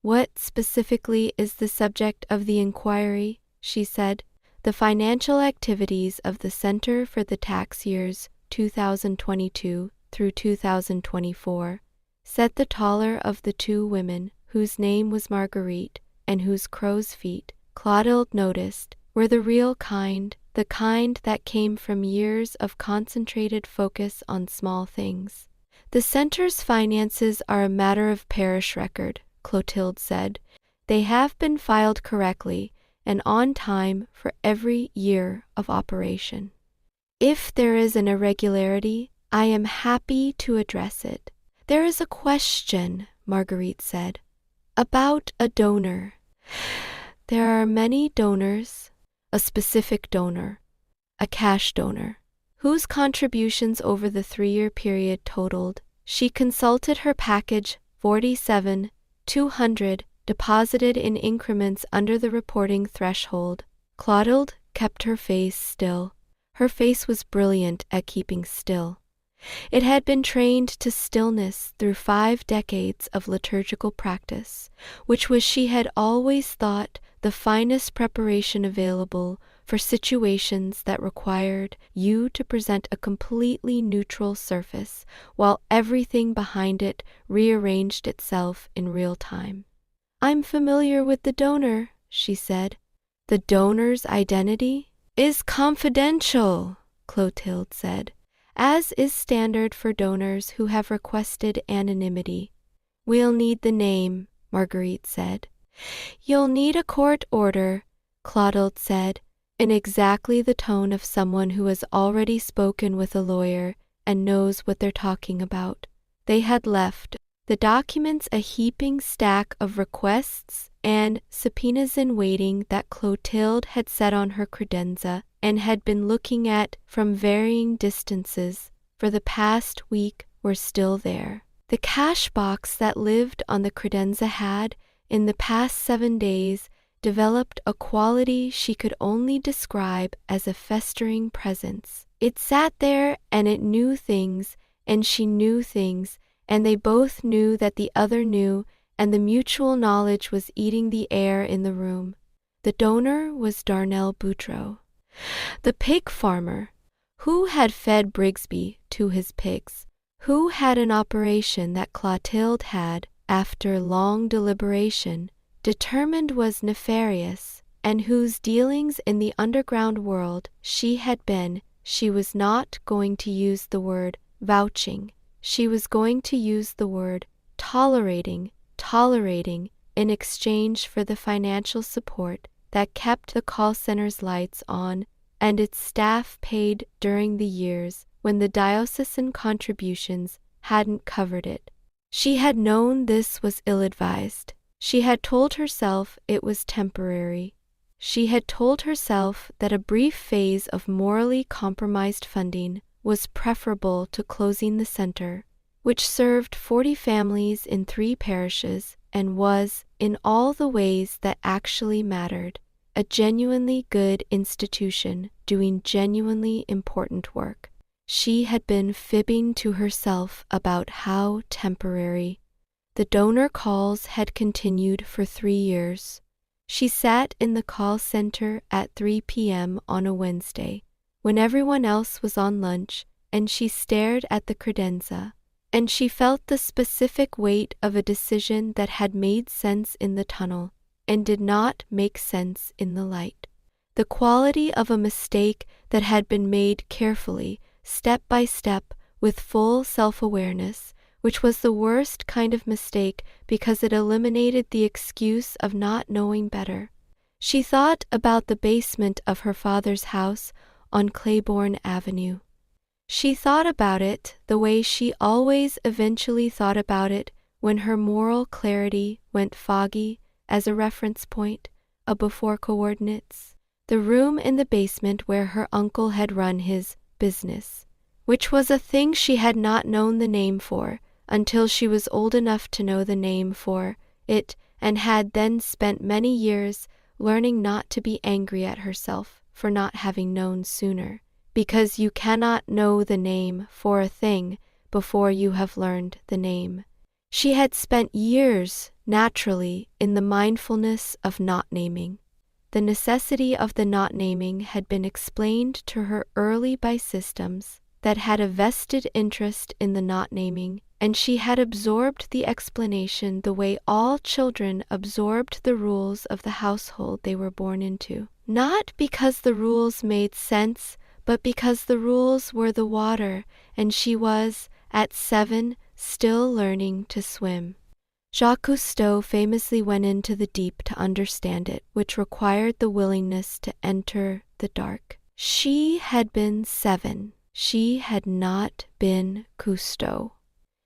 "What specifically is the subject of the inquiry?" she said. "The financial activities of the Center for the tax years 2022 through 2024, said the taller of the two women, whose name was Marguerite and whose crow's feet, Clotilde noticed, were the real kind, the kind that came from years of concentrated focus on small things. "The center's finances are a matter of parish record," Clotilde said. "They have been filed correctly and on time for every year of operation. If there is an irregularity, I am happy to address it." "There is a question," Marguerite said, "about a donor." "There are many donors." "A specific donor, a cash donor, whose contributions over the 3-year period totaled." She consulted her package, 47,200, deposited in increments under the reporting threshold. Clotilde kept her face still. Her face was brilliant at keeping still. It had been trained to stillness through 5 decades of liturgical practice, which was, she had always thought, the finest preparation available for situations that required you to present a completely neutral surface while everything behind it rearranged itself in real time. "I'm familiar with the donor," she said. "The donor's identity is confidential," Clotilde said, "as is standard for donors who have requested anonymity." "We'll need the name," Marguerite said. "You'll need a court order," Clotilde said, in exactly the tone of someone who has already spoken with a lawyer and knows what they're talking about. They had left, the documents a heaping stack of requests and subpoenas in waiting that Clotilde had set on her credenza and had been looking at from varying distances for the past week were still there. The cash box that lived on the credenza had, in the past 7 days, developed a quality she could only describe as a festering presence. It sat there and it knew things, and she knew things, and they both knew that the other knew, and the mutual knowledge was eating the air in the room. The donor was Darnell Boudreau, the pig farmer, who had fed Brigsby to his pigs, who had an operation that Clotilde had, after long deliberation, determined was nefarious, and whose dealings in the underground world she was not going to use the word vouching, she was going to use the word tolerating in exchange for the financial support that kept the call center's lights on and its staff paid during the years when the diocesan contributions hadn't covered it. She had known this was ill-advised. She had told herself it was temporary. She had told herself that a brief phase of morally compromised funding was preferable to closing the center, which served 40 families in 3 parishes and was, in all the ways that actually mattered, a genuinely good institution doing genuinely important work. She had been fibbing to herself about how temporary. The donor calls had continued for 3 years. She sat in the call center at 3 p.m. on a Wednesday, when everyone else was on lunch, and she stared at the credenza, and she felt the specific weight of a decision that had made sense in the tunnel and did not make sense in the light. The quality of a mistake that had been made carefully, step by step, with full self-awareness, which was the worst kind of mistake because it eliminated the excuse of not knowing better. She thought about the basement of her father's house on Claiborne Avenue. She thought about it the way she always eventually thought about it when her moral clarity went foggy as a reference point, a before coordinates. The room in the basement where her uncle had run his business, which was a thing she had not known the name for until she was old enough to know the name for it, and had then spent many years learning not to be angry at herself for not having known sooner, because you cannot know the name for a thing before you have learned the name. She had spent years, naturally, in the mindfulness of not naming. The necessity of the not naming had been explained to her early by systems that had a vested interest in the not naming, and she had absorbed the explanation the way all children absorbed the rules of the household they were born into. Not because the rules made sense, but because the rules were the water, and she was, at 7, still learning to swim. Jacques Cousteau famously went into the deep to understand it, which required the willingness to enter the dark. She had been 7. She had not been Cousteau.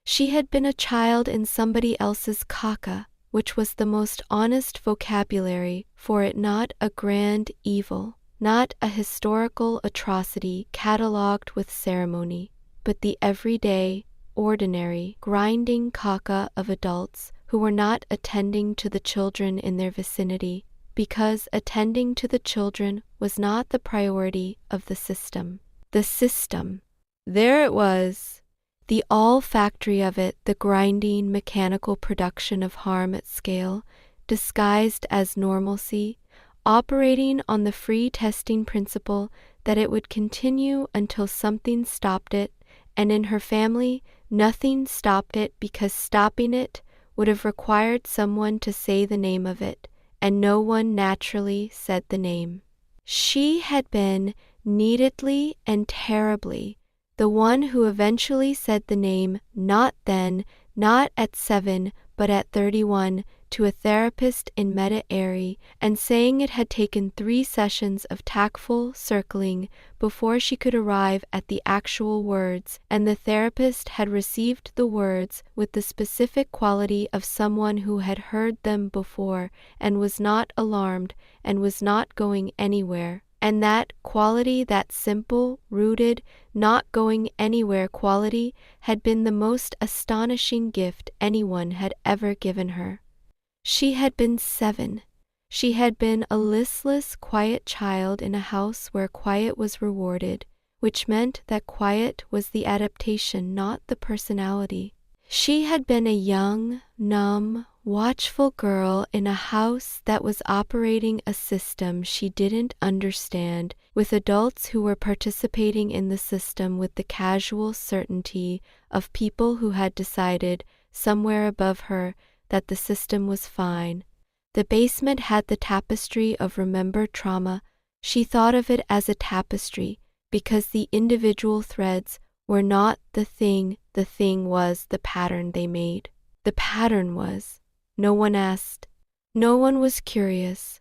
She had been a child in somebody else's caca, which was the most honest vocabulary for it, not a grand evil, not a historical atrocity catalogued with ceremony, but the everyday, ordinary, grinding caca of adults who were not attending to the children in their vicinity, because attending to the children was not the priority of the system. The system. There it was. The all-factory of it, the grinding, mechanical production of harm at scale, disguised as normalcy, operating on the free testing principle that it would continue until something stopped it, and in her family, nothing stopped it because stopping it would have required someone to say the name of it, and no one naturally said the name. She had been, neededly and terribly, the one who eventually said the name not then, not at 7 but at 31, to a therapist in Meta Airy, and saying it had taken 3 sessions of tactful circling before she could arrive at the actual words, and the therapist had received the words with the specific quality of someone who had heard them before and was not alarmed and was not going anywhere. And that quality, that simple, rooted, not going anywhere quality, had been the most astonishing gift anyone had ever given her. She had been 7. She had been a listless, quiet child in a house where quiet was rewarded, which meant that quiet was the adaptation, not the personality. She had been a young, numb, watchful girl in a house that was operating a system she didn't understand, with adults who were participating in the system with the casual certainty of people who had decided, somewhere above her, that the system was fine. The basement had the tapestry of remembered trauma. She thought of it as a tapestry because the individual threads were not the thing was the pattern they made. The pattern was. No one asked. No one was curious.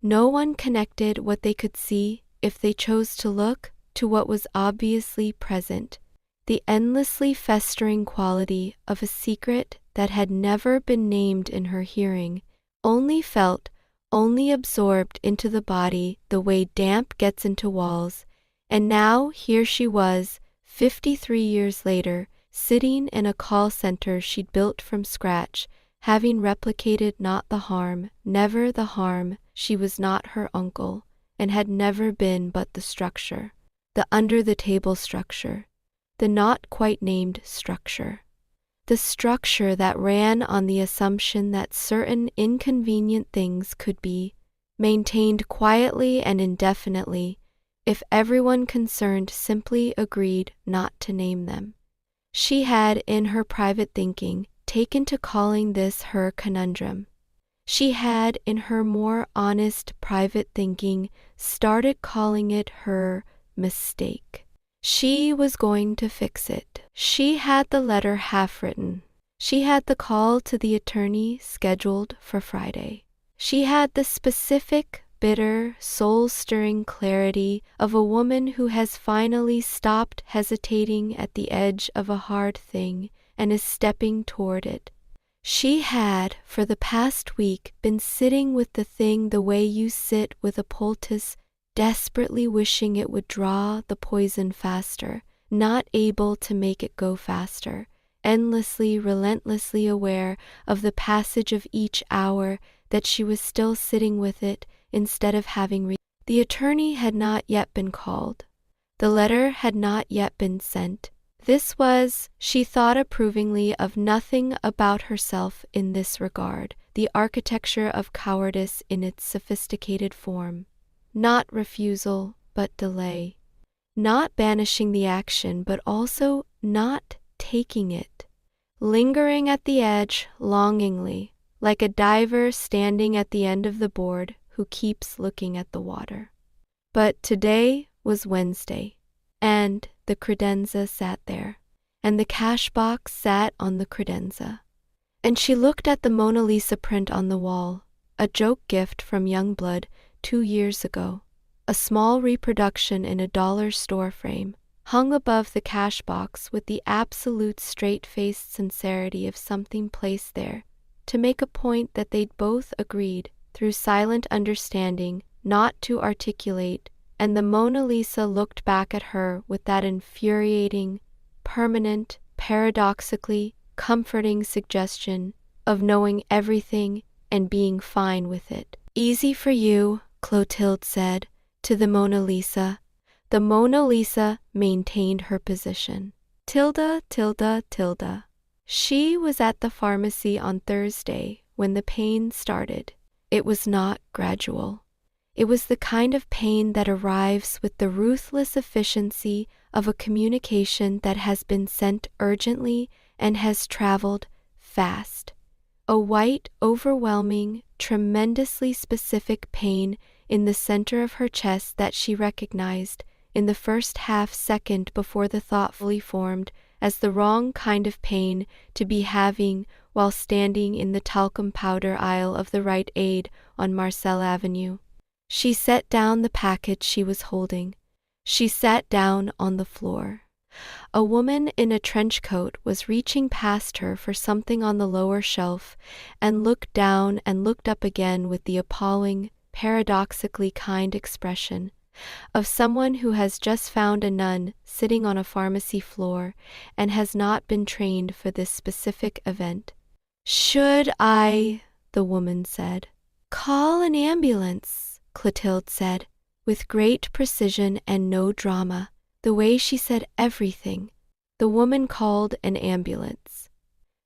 No one connected what they could see, if they chose to look, to what was obviously present. The endlessly festering quality of a secret that had never been named in her hearing, only felt, only absorbed into the body the way damp gets into walls. And now here she was, 53 years later, sitting in a call center she'd built from scratch, having replicated not the harm, never the harm. She was not her uncle, and had never been but the structure, the under-the-table structure, the not quite named structure. The structure that ran on the assumption that certain inconvenient things could be maintained quietly and indefinitely if everyone concerned simply agreed not to name them. She had, in her private thinking, taken to calling this her conundrum. She had, in her more honest private thinking, started calling it her mistake. She was going to fix it. She had the letter half written. She had the call to the attorney scheduled for Friday. She had the specific, bitter, soul-stirring clarity of a woman who has finally stopped hesitating at the edge of a hard thing and is stepping toward it. She had, for the past week, been sitting with the thing the way you sit with a poultice, desperately wishing it would draw the poison faster, not able to make it go faster, endlessly, relentlessly aware of the passage of each hour that she was still sitting with it instead of having The attorney had not yet been called. The letter had not yet been sent. This was, she thought approvingly of nothing about herself in this regard, the architecture of cowardice in its sophisticated form. Not refusal, but delay. Not banishing the action, but also not taking it. Lingering at the edge, longingly, like a diver standing at the end of the board who keeps looking at the water. But today was Wednesday, and the credenza sat there, and the cash box sat on the credenza. And she looked at the Mona Lisa print on the wall, a joke gift from Youngblood 2 years ago, a small reproduction in a dollar store frame, hung above the cash box with the absolute straight-faced sincerity of something placed there to make a point that they'd both agreed, through silent understanding, not to articulate, and the Mona Lisa looked back at her with that infuriating, permanent, paradoxically comforting suggestion of knowing everything and being fine with it. "Easy for you," Clotilde said to the Mona Lisa. The Mona Lisa maintained her position. Tilda. She was at the pharmacy on Thursday when the pain started. It was not gradual. It was the kind of pain that arrives with the ruthless efficiency of a communication that has been sent urgently and has traveled fast. A white, overwhelming, tremendously specific pain in the center of her chest that she recognized in the first half second before the thought fully formed as the wrong kind of pain to be having while standing in the talcum powder aisle of the Rite Aid on Marcel Avenue. She set down the package she was holding. She sat down on the floor. A woman in a trench coat was reaching past her for something on the lower shelf and looked down and looked up again with the appalling, paradoxically kind expression of someone who has just found a nun sitting on a pharmacy floor and has not been trained for this specific event. "Should I," the woman said. "Call an ambulance," Clotilde said, with great precision and no drama, the way she said everything. The woman called an ambulance.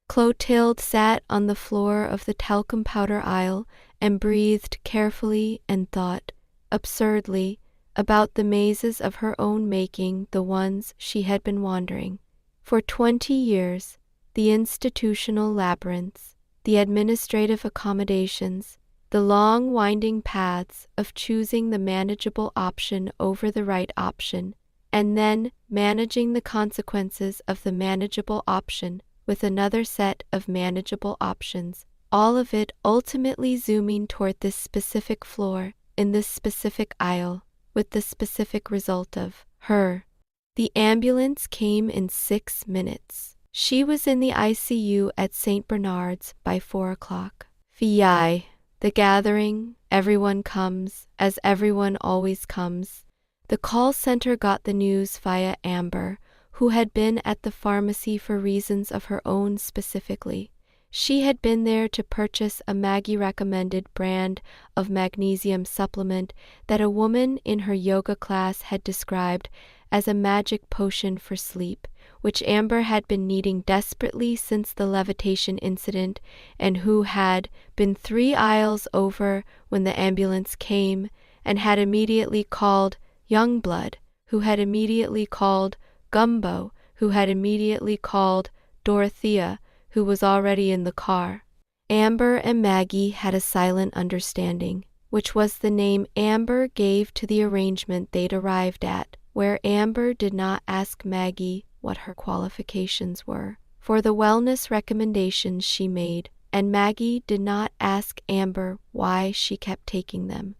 Clotilde sat on the floor of the talcum powder aisle and breathed carefully and thought, absurdly, about the mazes of her own making, the ones she had been wandering. For 20 years, the institutional labyrinths, the administrative accommodations, the long winding paths of choosing the manageable option over the right option, and then managing the consequences of the manageable option with another set of manageable options, all of it ultimately zooming toward this specific floor in this specific aisle, with the specific result of her. The ambulance came in 6 minutes. She was in the ICU at St. Bernard's by 4 o'clock. Fii, the gathering, everyone comes, as everyone always comes. The call center got the news via Amber, who had been at the pharmacy for reasons of her own specifically. She had been there to purchase a Maggie-recommended brand of magnesium supplement that a woman in her yoga class had described as a magic potion for sleep, which Amber had been needing desperately since the levitation incident, and who had been 3 aisles over when the ambulance came, and had immediately called Youngblood, who had immediately called Gumbo, who had immediately called Dorothea, who was already in the car. Amber and Maggie had a silent understanding, which was the name Amber gave to the arrangement they'd arrived at, where Amber did not ask Maggie what her qualifications were for the wellness recommendations she made, and Maggie did not ask Amber why she kept taking them.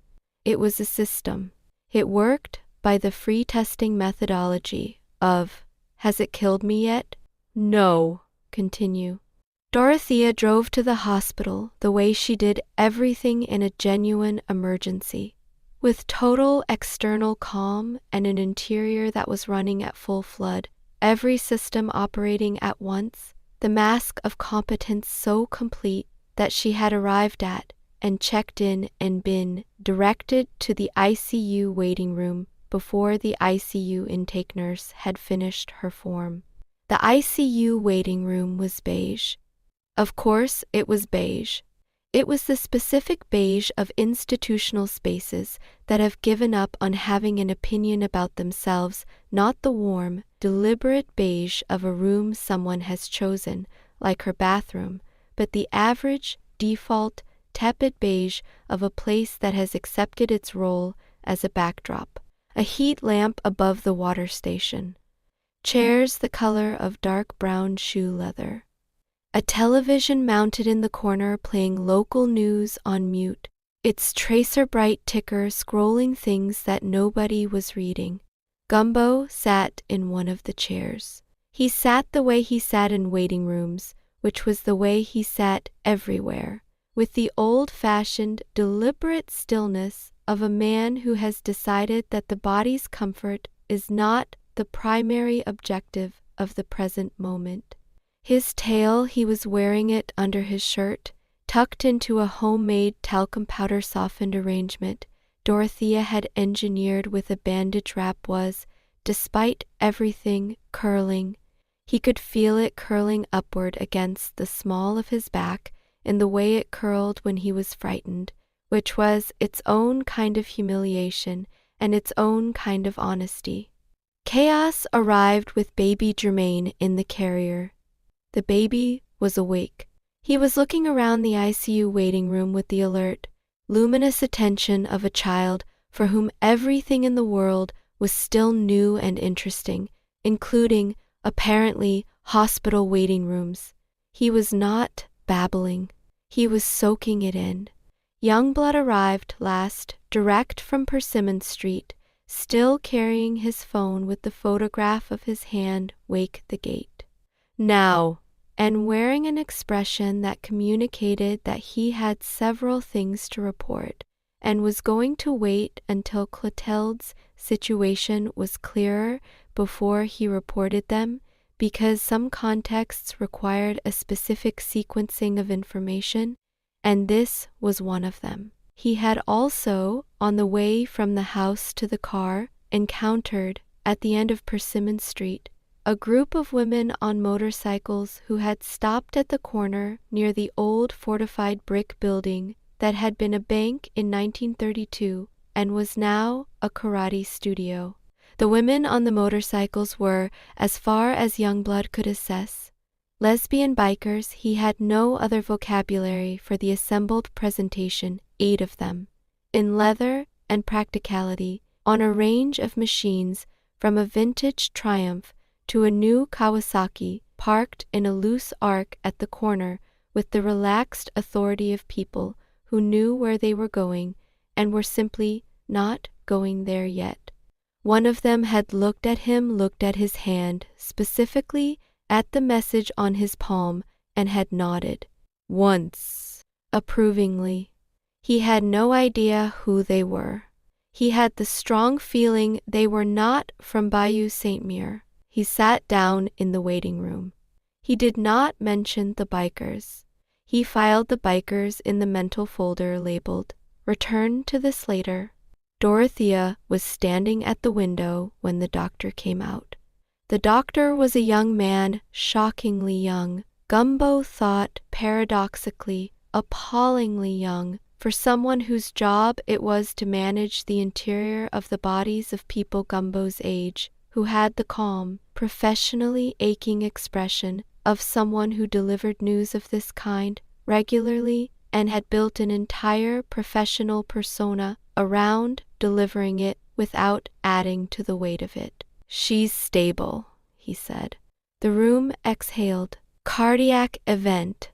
It was a system. It worked by the free testing methodology of, has it killed me yet? No. Continue. Dorothea drove to the hospital the way she did everything in a genuine emergency, with total external calm and an interior that was running at full flood, every system operating at once, the mask of competence so complete that she had arrived at and checked in and been directed to the ICU waiting room before the ICU intake nurse had finished her form. The ICU waiting room was beige. Of course, it was beige. It was the specific beige of institutional spaces that have given up on having an opinion about themselves, not the warm, deliberate beige of a room someone has chosen, like her bathroom, but the average, default, tepid beige of a place that has accepted its role as a backdrop. A heat lamp above the water station. Chairs the color of dark brown shoe leather. A television mounted in the corner playing local news on mute, its tracer bright ticker scrolling things that nobody was reading. Gumbo sat in one of the chairs. He sat the way he sat in waiting rooms, which was the way he sat everywhere, with the old-fashioned, deliberate stillness of a man who has decided that the body's comfort is not the primary objective of the present moment. His tail, he was wearing it under his shirt, tucked into a homemade talcum powder softened arrangement Dorothea had engineered with a bandage wrap was, despite everything, curling. He could feel it curling upward against the small of his back in the way it curled when he was frightened, which was its own kind of humiliation and its own kind of honesty. Chaos arrived with baby Germain in the carrier. The baby was awake. He was looking around the ICU waiting room with the alert, luminous attention of a child for whom everything in the world was still new and interesting, including, apparently hospital waiting rooms. He was not babbling. He was soaking it in. Youngblood arrived last, direct from Persimmon Street, still carrying his phone with the photograph of his hand wake the gate. Now, and wearing an expression that communicated that he had several things to report, and was going to wait until Clotilde's situation was clearer before he reported them, because some contexts required a specific sequencing of information, and this was one of them. He had also, on the way from the house to the car, encountered, at the end of Persimmon Street, a group of women on motorcycles who had stopped at the corner near the old fortified brick building that had been a bank in 1932 and was now a karate studio. The women on the motorcycles were, as far as Youngblood could assess, lesbian bikers. He had no other vocabulary for the assembled presentation, 8 of them, in leather and practicality, on a range of machines from a vintage Triumph to a new Kawasaki, parked in a loose arc at the corner with the relaxed authority of people who knew where they were going and were simply not going there yet. One of them had looked at his hand, specifically at the message on his palm, and had nodded once, approvingly. He had no idea who they were. He had the strong feeling they were not from Bayou Saint-Mere. He sat down in the waiting room. He did not mention the bikers. He filed the bikers in the mental folder labeled "Return to this later." Dorothea was standing at the window when the doctor came out. The doctor was a young man, shockingly young. Gumbo thought, paradoxically, appallingly young, for someone whose job it was to manage the interior of the bodies of people Gumbo's age, who had the calm, professionally aching expression of someone who delivered news of this kind regularly and had built an entire professional persona around delivering it without adding to the weight of it. "She's stable," he said. The room exhaled. "Cardiac event.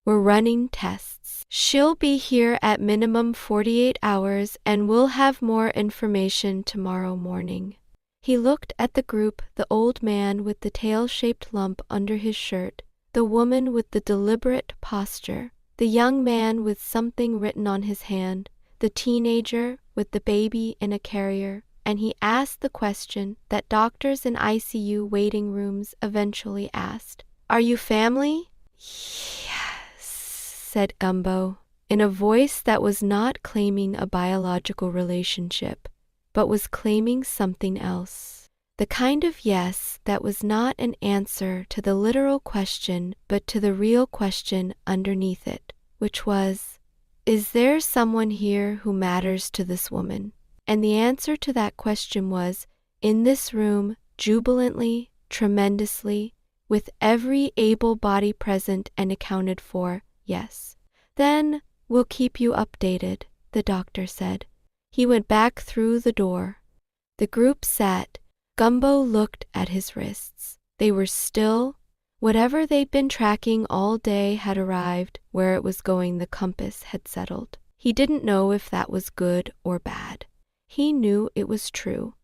We're running tests. She'll be here at minimum 48 hours and we'll have more information tomorrow morning." He looked at the group, the old man with the tail-shaped lump under his shirt, the woman with the deliberate posture, the young man with something written on his hand, the teenager with the baby in a carrier, and he asked the question that doctors in ICU waiting rooms eventually asked. "Are you family?" "Yes," said Gumbo, in a voice that was not claiming a biological relationship, but was claiming something else. The kind of yes that was not an answer to the literal question, but to the real question underneath it, which was, "Is there someone here who matters to this woman?" And the answer to that question was, in this room, jubilantly, tremendously, with every able body present and accounted for, yes. "Then we'll keep you updated," the doctor said. He went back through the door. The group sat. Gumbo looked at his wrists. They were still. Whatever they'd been tracking all day had arrived where it was going. The compass had settled. He didn't know if that was good or bad. He knew it was true.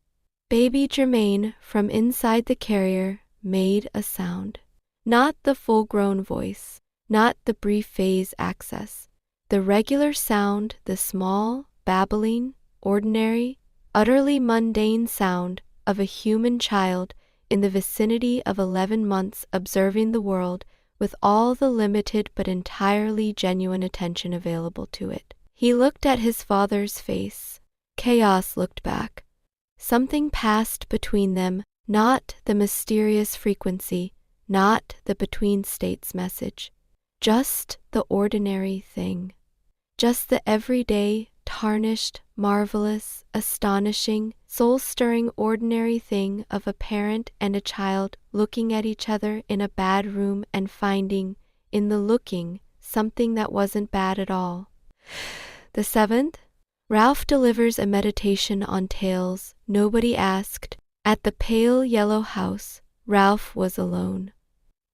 Baby Germaine, from inside the carrier, made a sound. Not the full-grown voice, not the brief phase access. The regular sound, the small, babbling, ordinary, utterly mundane sound of a human child in the vicinity of 11 months observing the world with all the limited but entirely genuine attention available to it. He looked at his father's face. Chaos looked back. Something passed between them, not the mysterious frequency, not the between states message, just the ordinary thing, just the everyday, tarnished, marvelous, astonishing, soul-stirring ordinary thing of a parent and a child looking at each other in a bad room and finding, in the looking, something that wasn't bad at all. The 7th, Ralph delivers a meditation on tales, nobody asked, at the pale yellow house, Ralph was alone.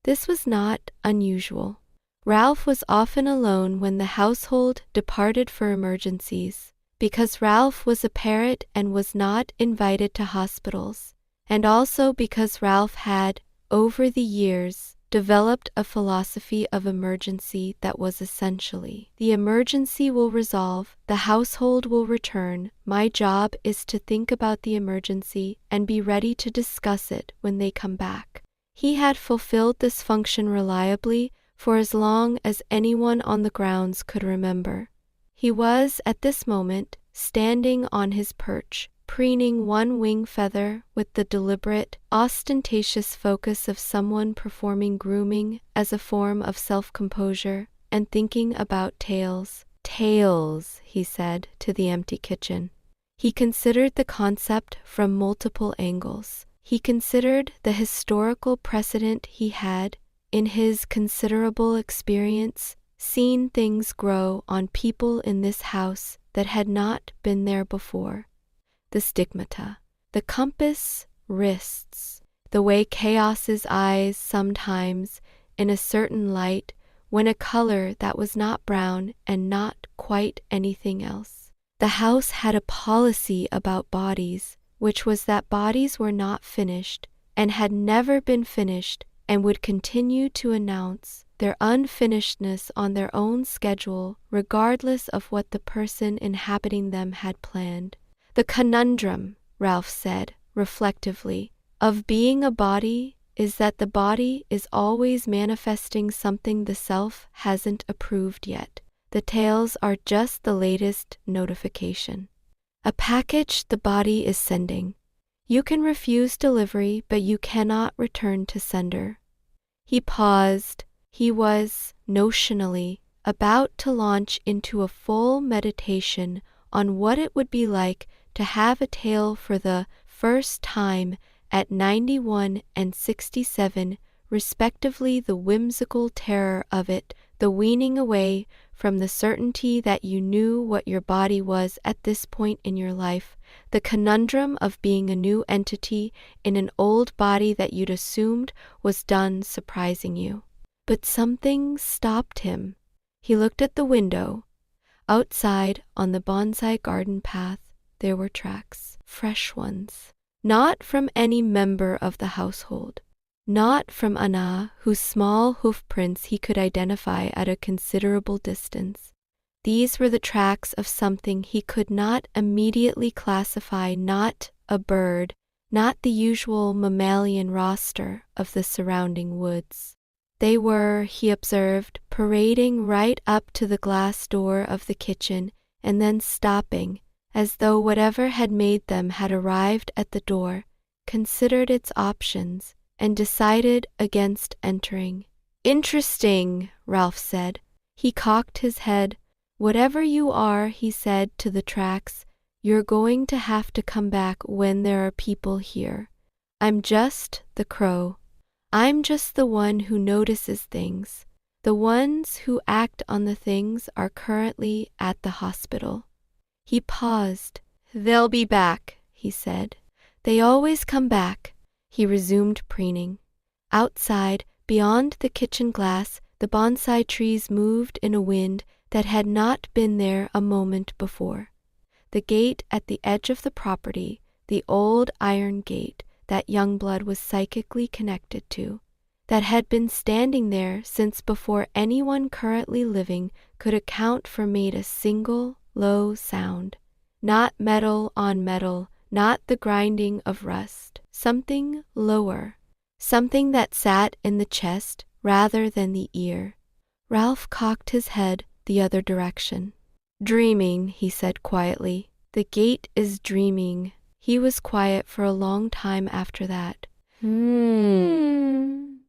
This was not unusual. Ralph was often alone when the household departed for emergencies, because Ralph was a parrot and was not invited to hospitals, and also because Ralph had, over the years, developed a philosophy of emergency that was essentially, the emergency will resolve, the household will return, my job is to think about the emergency and be ready to discuss it when they come back. He had fulfilled this function reliably for as long as anyone on the grounds could remember. He was, at this moment, standing on his perch, preening one wing feather with the deliberate, ostentatious focus of someone performing grooming as a form of self-composure, and thinking about tails. Tails, he said to the empty kitchen. He considered the concept from multiple angles. He considered the historical precedent he had, in his considerable experience, seen things grow on people in this house that had not been there before. The stigmata, the compass wrists, the way chaos's eyes sometimes, in a certain light, when a color that was not brown and not quite anything else. The house had a policy about bodies, which was that bodies were not finished and had never been finished and would continue to announce their unfinishedness on their own schedule regardless of what the person inhabiting them had planned. The conundrum, Ralph said, reflectively, of being a body is that the body is always manifesting something the self hasn't approved yet. The tails are just the latest notification. A package the body is sending. You can refuse delivery, but you cannot return to sender. He paused. He was, notionally, about to launch into a full meditation on what it would be like to have a tail for the first time at 91 and 67, respectively, the whimsical terror of it, the weaning away from the certainty that you knew what your body was at this point in your life, the conundrum of being a new entity in an old body that you'd assumed was done surprising you. But something stopped him. He looked at the window. Outside, on the bonsai garden path, there were tracks, fresh ones, not from any member of the household, not from Anna, whose small hoof prints he could identify at a considerable distance. These were the tracks of something he could not immediately classify, not a bird, not the usual mammalian roster of the surrounding woods. They were, he observed, parading right up to the glass door of the kitchen and then stopping, as though whatever had made them had arrived at the door, considered its options, and decided against entering. "Interesting," Ralph said. He cocked his head. "Whatever you are," he said to the tracks, "you're going to have to come back when there are people here. I'm just the crow. I'm just the one who notices things. The ones who act on the things are currently at the hospital." He paused. "They'll be back," he said. "They always come back." He resumed preening. Outside, beyond the kitchen glass, the bonsai trees moved in a wind that had not been there a moment before. The gate at the edge of the property, the old iron gate that Youngblood was psychically connected to, that had been standing there since before anyone currently living could account for, made a single, low sound. Not metal on metal, not the grinding of rust. Something lower. Something that sat in the chest rather than the ear. Ralph cocked his head the other direction. "Dreaming," he said quietly. "The gate is dreaming." He was quiet for a long time after that.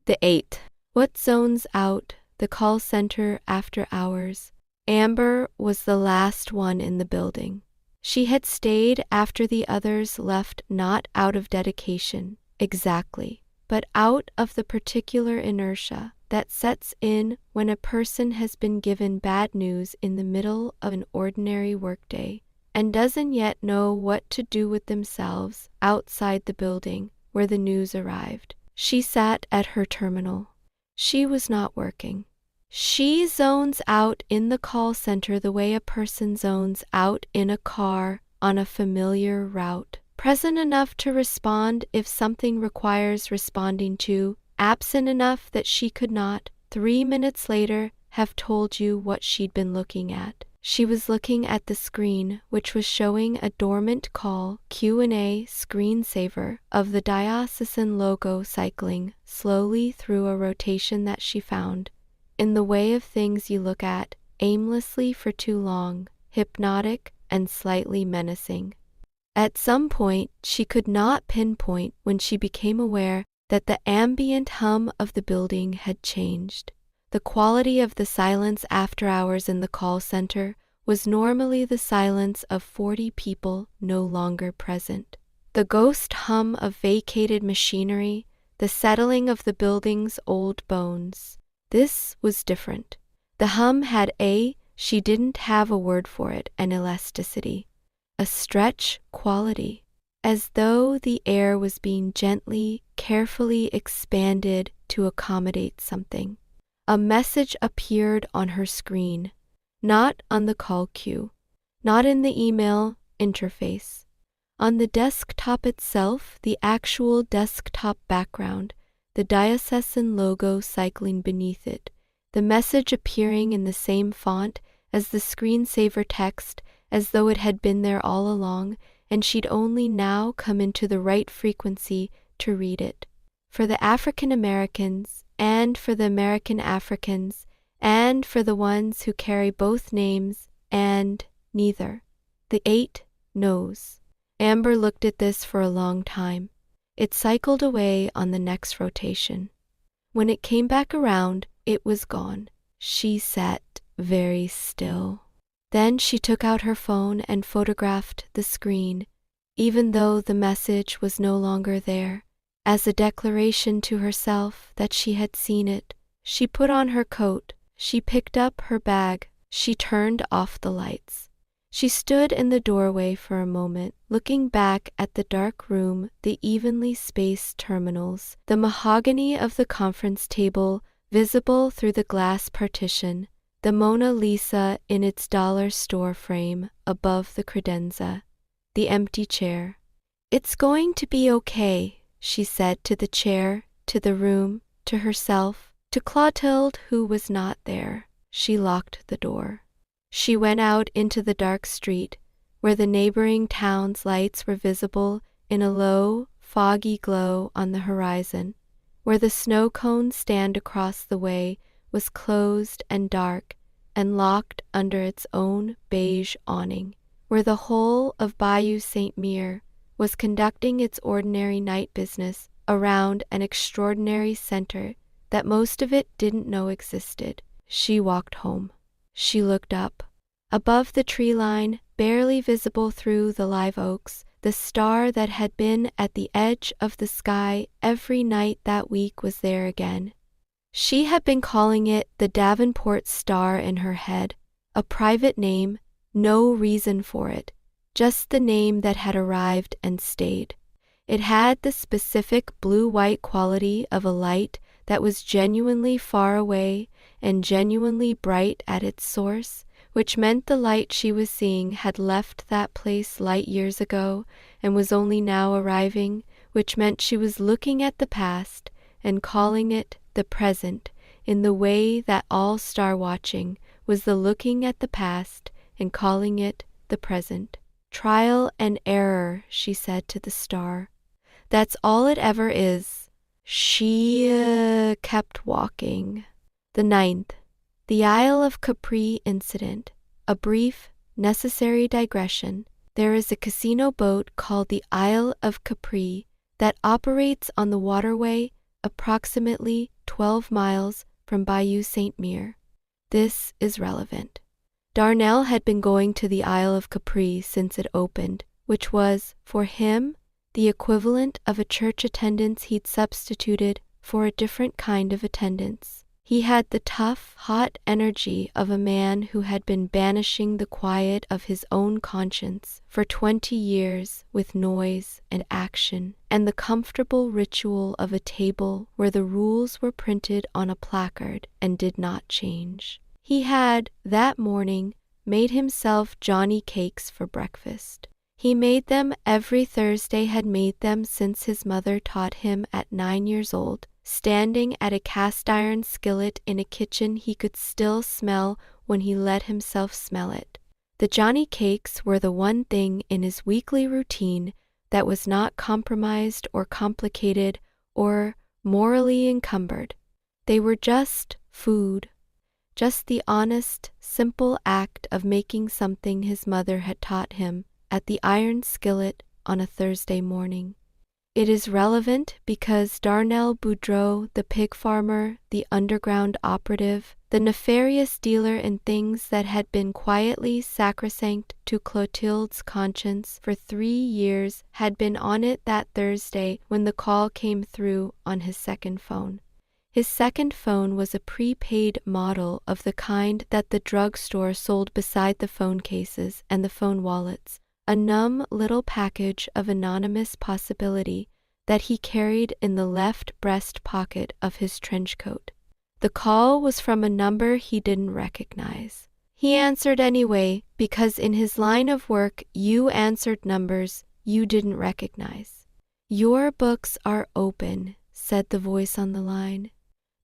The 8th. What zones out? The call center after hours. Amber was the last one in the building. She had stayed after the others left, not out of dedication, exactly, but out of the particular inertia that sets in when a person has been given bad news in the middle of an ordinary workday and doesn't yet know what to do with themselves outside the building where the news arrived. She sat at her terminal. She was not working. She zones out in the call center the way a person zones out in a car on a familiar route. Present enough to respond if something requires responding to, absent enough that she could not, 3 minutes later, have told you what she'd been looking at. She was looking at the screen, which was showing a dormant call Q&A screensaver of the diocesan logo cycling slowly through a rotation that she found, in the way of things you look at aimlessly for too long, hypnotic and slightly menacing. At some point, she could not pinpoint when she became aware that the ambient hum of the building had changed. The quality of the silence after hours in the call center was normally the silence of 40 people no longer present. The ghost hum of vacated machinery, the settling of the building's old bones. This was different. The hum had she didn't have a word for it, an elasticity, a stretch quality, as though the air was being gently, carefully expanded to accommodate something. A message appeared on her screen, not on the call queue, not in the email interface. On the desktop itself, the actual desktop background, the diocesan logo cycling beneath it, the message appearing in the same font as the screensaver text, as though it had been there all along, and she'd only now come into the right frequency to read it. For the African Americans, and for the American Africans, and for the ones who carry both names and neither. The 8 knows. Amber looked at this for a long time. It cycled away on the next rotation. When it came back around, it was gone. She sat very still. Then she took out her phone and photographed the screen, even though the message was no longer there. As a declaration to herself that she had seen it, she put on her coat, she picked up her bag, she turned off the lights. She stood in the doorway for a moment, looking back at the dark room, the evenly spaced terminals, the mahogany of the conference table visible through the glass partition, the Mona Lisa in its dollar store frame above the credenza, the empty chair. "It's going to be okay," she said to the chair, to the room, to herself, to Clotilde, who was not there. She locked the door. She went out into the dark street, where the neighboring town's lights were visible in a low, foggy glow on the horizon, where the snow cone stand across the way was closed and dark and locked under its own beige awning, where the whole of Bayou Saint-Mere was conducting its ordinary night business around an extraordinary center that most of it didn't know existed. She walked home. She looked up. Above the tree line, barely visible through the live oaks, the star that had been at the edge of the sky every night that week was there again. She had been calling it the Davenport Star in her head, a private name, no reason for it, just the name that had arrived and stayed. It had the specific blue-white quality of a light that was genuinely far away and genuinely bright at its source, which meant the light she was seeing had left that place light years ago and was only now arriving, which meant she was looking at the past and calling it the present, in the way that all star watching was the looking at the past and calling it the present. "Trial and error," she said to the star. "That's all it ever is." She kept walking. The 9th. The Isle of Capri incident. A brief, necessary digression. There is a casino boat called the Isle of Capri that operates on the waterway approximately 12 miles from Bayou Saint-Mere. This is relevant. Darnell had been going to the Isle of Capri since it opened, which was, for him, the equivalent of a church attendance he'd substituted for a different kind of attendance. He had the tough, hot energy of a man who had been banishing the quiet of his own conscience for 20 years with noise and action, and the comfortable ritual of a table where the rules were printed on a placard and did not change. He had, that morning, made himself Johnny cakes for breakfast. He made them every Thursday, had made them since his mother taught him at 9 years old, standing at a cast-iron skillet in a kitchen he could still smell when he let himself smell it. The Johnny cakes were the one thing in his weekly routine that was not compromised or complicated or morally encumbered. They were just food, just the honest, simple act of making something his mother had taught him at the iron skillet on a Thursday morning. It is relevant because Darnell Boudreau, the pig farmer, the underground operative, the nefarious dealer in things that had been quietly sacrosanct to Clotilde's conscience for 3 years, had been on it that Thursday when the call came through on his second phone. His second phone was a prepaid model of the kind that the drugstore sold beside the phone cases and the phone wallets, a numb little package of anonymous possibility that he carried in the left breast pocket of his trench coat. The call was from a number he didn't recognize. He answered anyway because in his line of work you answered numbers you didn't recognize. "Your books are open," said the voice on the line.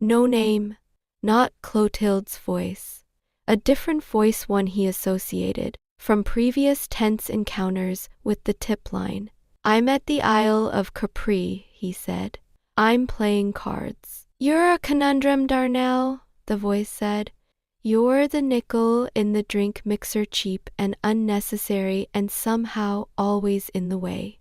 No name, not Clotilde's voice. A different voice, one he associated from previous tense encounters with the tip line. "I'm at the Isle of Capri," he said. "I'm playing cards." "You're a conundrum, Darnell," the voice said. "You're the nickel in the drink mixer, cheap and unnecessary and somehow always in the way.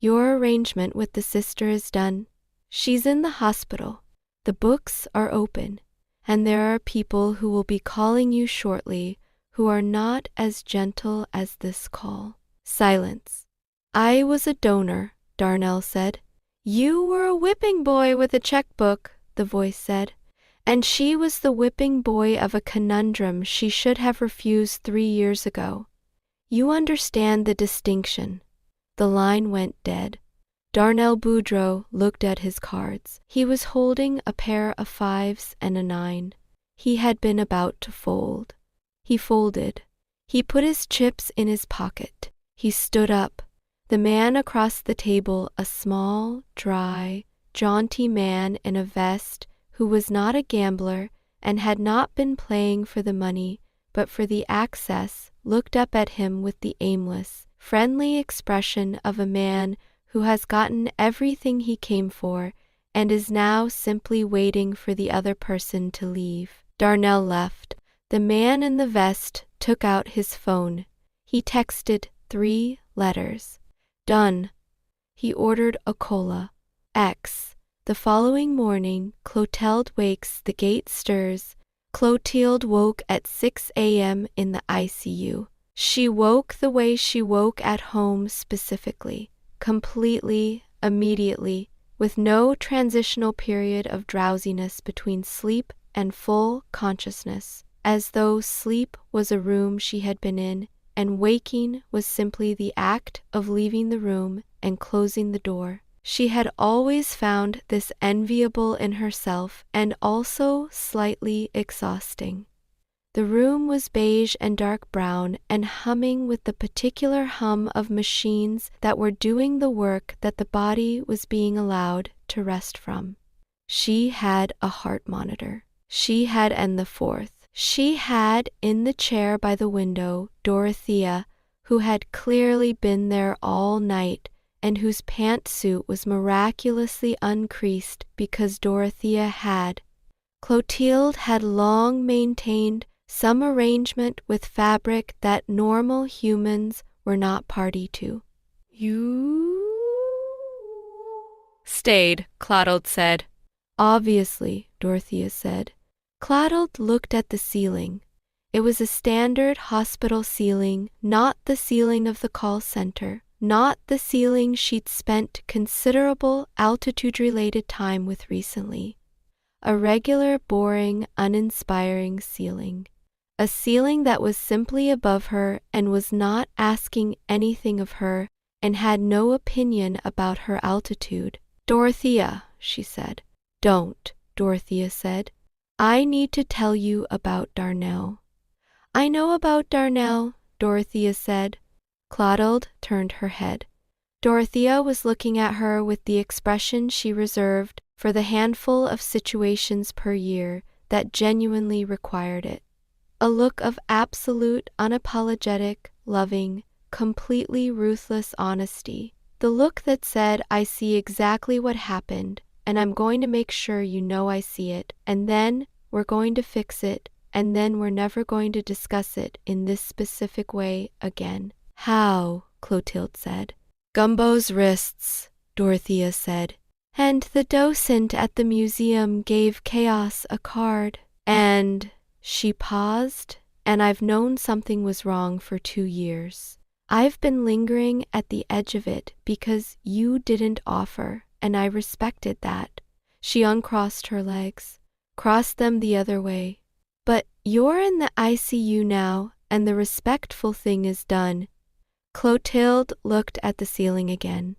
Your arrangement with the sister is done. She's in the hospital. The books are open, and there are people who will be calling you shortly who are not as gentle as this call." Silence. "I was a donor," Darnell said. "You were a whipping boy with a checkbook," the voice said. "And she was the whipping boy of a conundrum she should have refused 3 years ago. You understand the distinction." The line went dead. Darnell Boudreau looked at his cards. He was holding a pair of 5s and a 9. He had been about to fold. He folded. He put his chips in his pocket. He stood up. The man across the table, a small, dry, jaunty man in a vest who was not a gambler and had not been playing for the money but for the access, looked up at him with the aimless, friendly expression of a man who has gotten everything he came for and is now simply waiting for the other person to leave. Darnell left. The man in the vest took out his phone. He texted 3 letters. "Done." He ordered a cola. X. The following morning, Clotilde wakes, the gate stirs. Clotilde woke at 6 a.m. in the ICU. She woke the way she woke at home specifically, completely, immediately, with no transitional period of drowsiness between sleep and full consciousness, as though sleep was a room she had been in and waking was simply the act of leaving the room and closing the door. She had always found this enviable in herself and also slightly exhausting. The room was beige and dark brown and humming with the particular hum of machines that were doing the work that the body was being allowed to rest from. She had a heart monitor. She had and the fourth. She had, in the chair by the window, Dorothea, who had clearly been there all night and whose pantsuit was miraculously uncreased because Dorothea had. Clotilde had long maintained some arrangement with fabric that normal humans were not party to. "You stayed," Clotilde said. "Obviously," Dorothea said. Clotilde looked at the ceiling. It was a standard hospital ceiling, not the ceiling of the call center, not the ceiling she'd spent considerable altitude-related time with recently. A regular, boring, uninspiring ceiling. A ceiling that was simply above her and was not asking anything of her and had no opinion about her altitude. Dorothea, she said. Don't, Dorothea said. I need to tell you about Darnell. I know about Darnell, Dorothea said. Clotilde turned her head. Dorothea was looking at her with the expression she reserved for the handful of situations per year that genuinely required it. A look of absolute, unapologetic, loving, completely ruthless honesty. The look that said, I see exactly what happened, and I'm going to make sure you know I see it, and then we're going to fix it, and then we're never going to discuss it in this specific way again. How? Clotilde said. Gumbo's wrists, Dorothea said. And the docent at the museum gave Chaos a card. And she paused, and I've known something was wrong for 2 years. I've been lingering at the edge of it because you didn't offer, and I respected that. She uncrossed her legs, crossed them the other way. But you're in the ICU now, and the respectful thing is done. Clotilde looked at the ceiling again.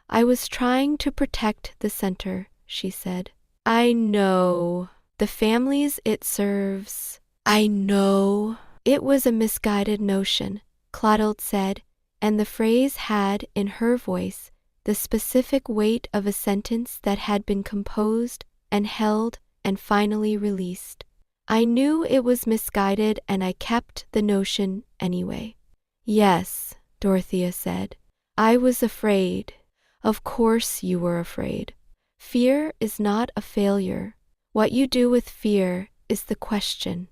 I was trying to protect the center, she said. I know. The families it serves. I know. It was a misguided notion, Clotilde said, and the phrase had, in her voice, the specific weight of a sentence that had been composed and held and finally released. I knew it was misguided and I kept the notion anyway. Yes, Dorothea said. I was afraid. Of course you were afraid. Fear is not a failure. What you do with fear is the question.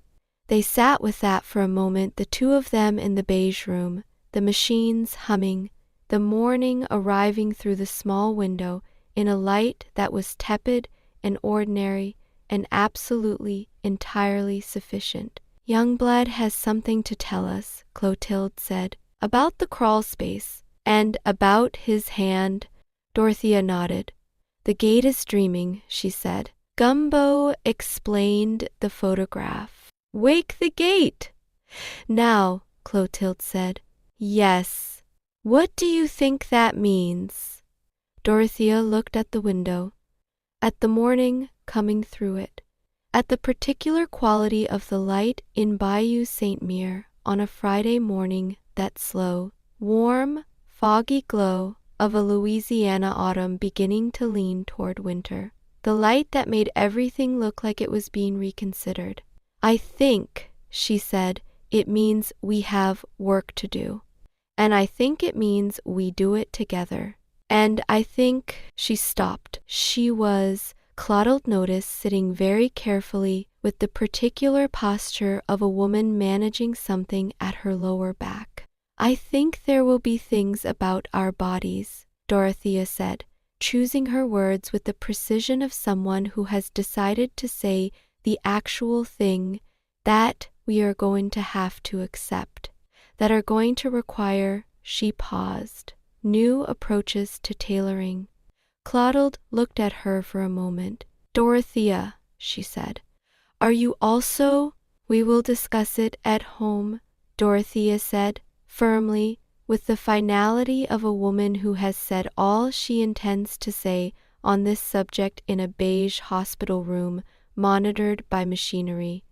They sat with that for a moment, the two of them in the beige room, the machines humming, the morning arriving through the small window in a light that was tepid and ordinary and absolutely, entirely sufficient. Youngblood has something to tell us, Clotilde said, about the crawl space, and about his hand. Dorothea nodded. The gate is dreaming, she said. Gumbo explained the photograph. Wake the gate! Now, Clotilde said. Yes. What do you think that means? Dorothea looked at the window, at the morning coming through it, at the particular quality of the light in Bayou Saint-Mere on a Friday morning, that slow, warm, foggy glow of a Louisiana autumn beginning to lean toward winter, the light that made everything look like it was being reconsidered. I think, she said, it means we have work to do. And I think it means we do it together. And I think, she stopped. She was, Clotilde noticed, sitting very carefully with the particular posture of a woman managing something at her lower back. I think there will be things about our bodies, Dorothea said, choosing her words with the precision of someone who has decided to say the actual thing that we are going to have to accept, that are going to require, she paused, new approaches to tailoring. Clotilde looked at her for a moment. Dorothea, she said, are you also? We will discuss it at home, Dorothea said, firmly, with the finality of a woman who has said all she intends to say on this subject in a beige hospital room monitored by machinery.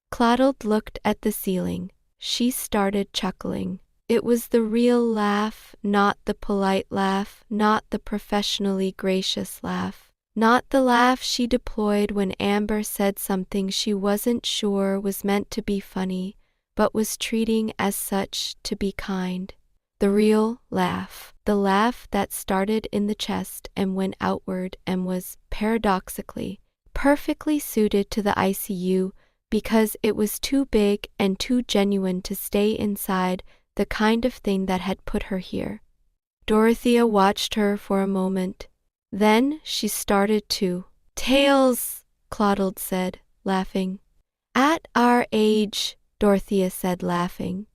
Clotilde looked at the ceiling. She started chuckling. It was the real laugh, not the polite laugh, not the professionally gracious laugh, not the laugh she deployed when Amber said something she wasn't sure was meant to be funny, but was treating as such to be kind. The real laugh, the laugh that started in the chest and went outward and was, paradoxically, perfectly suited to the ICU because it was too big and too genuine to stay inside the kind of thing that had put her here. Dorothea watched her for a moment. Then she started too. Tails, Clotilde said, laughing. At our age, Dorothea said, laughing.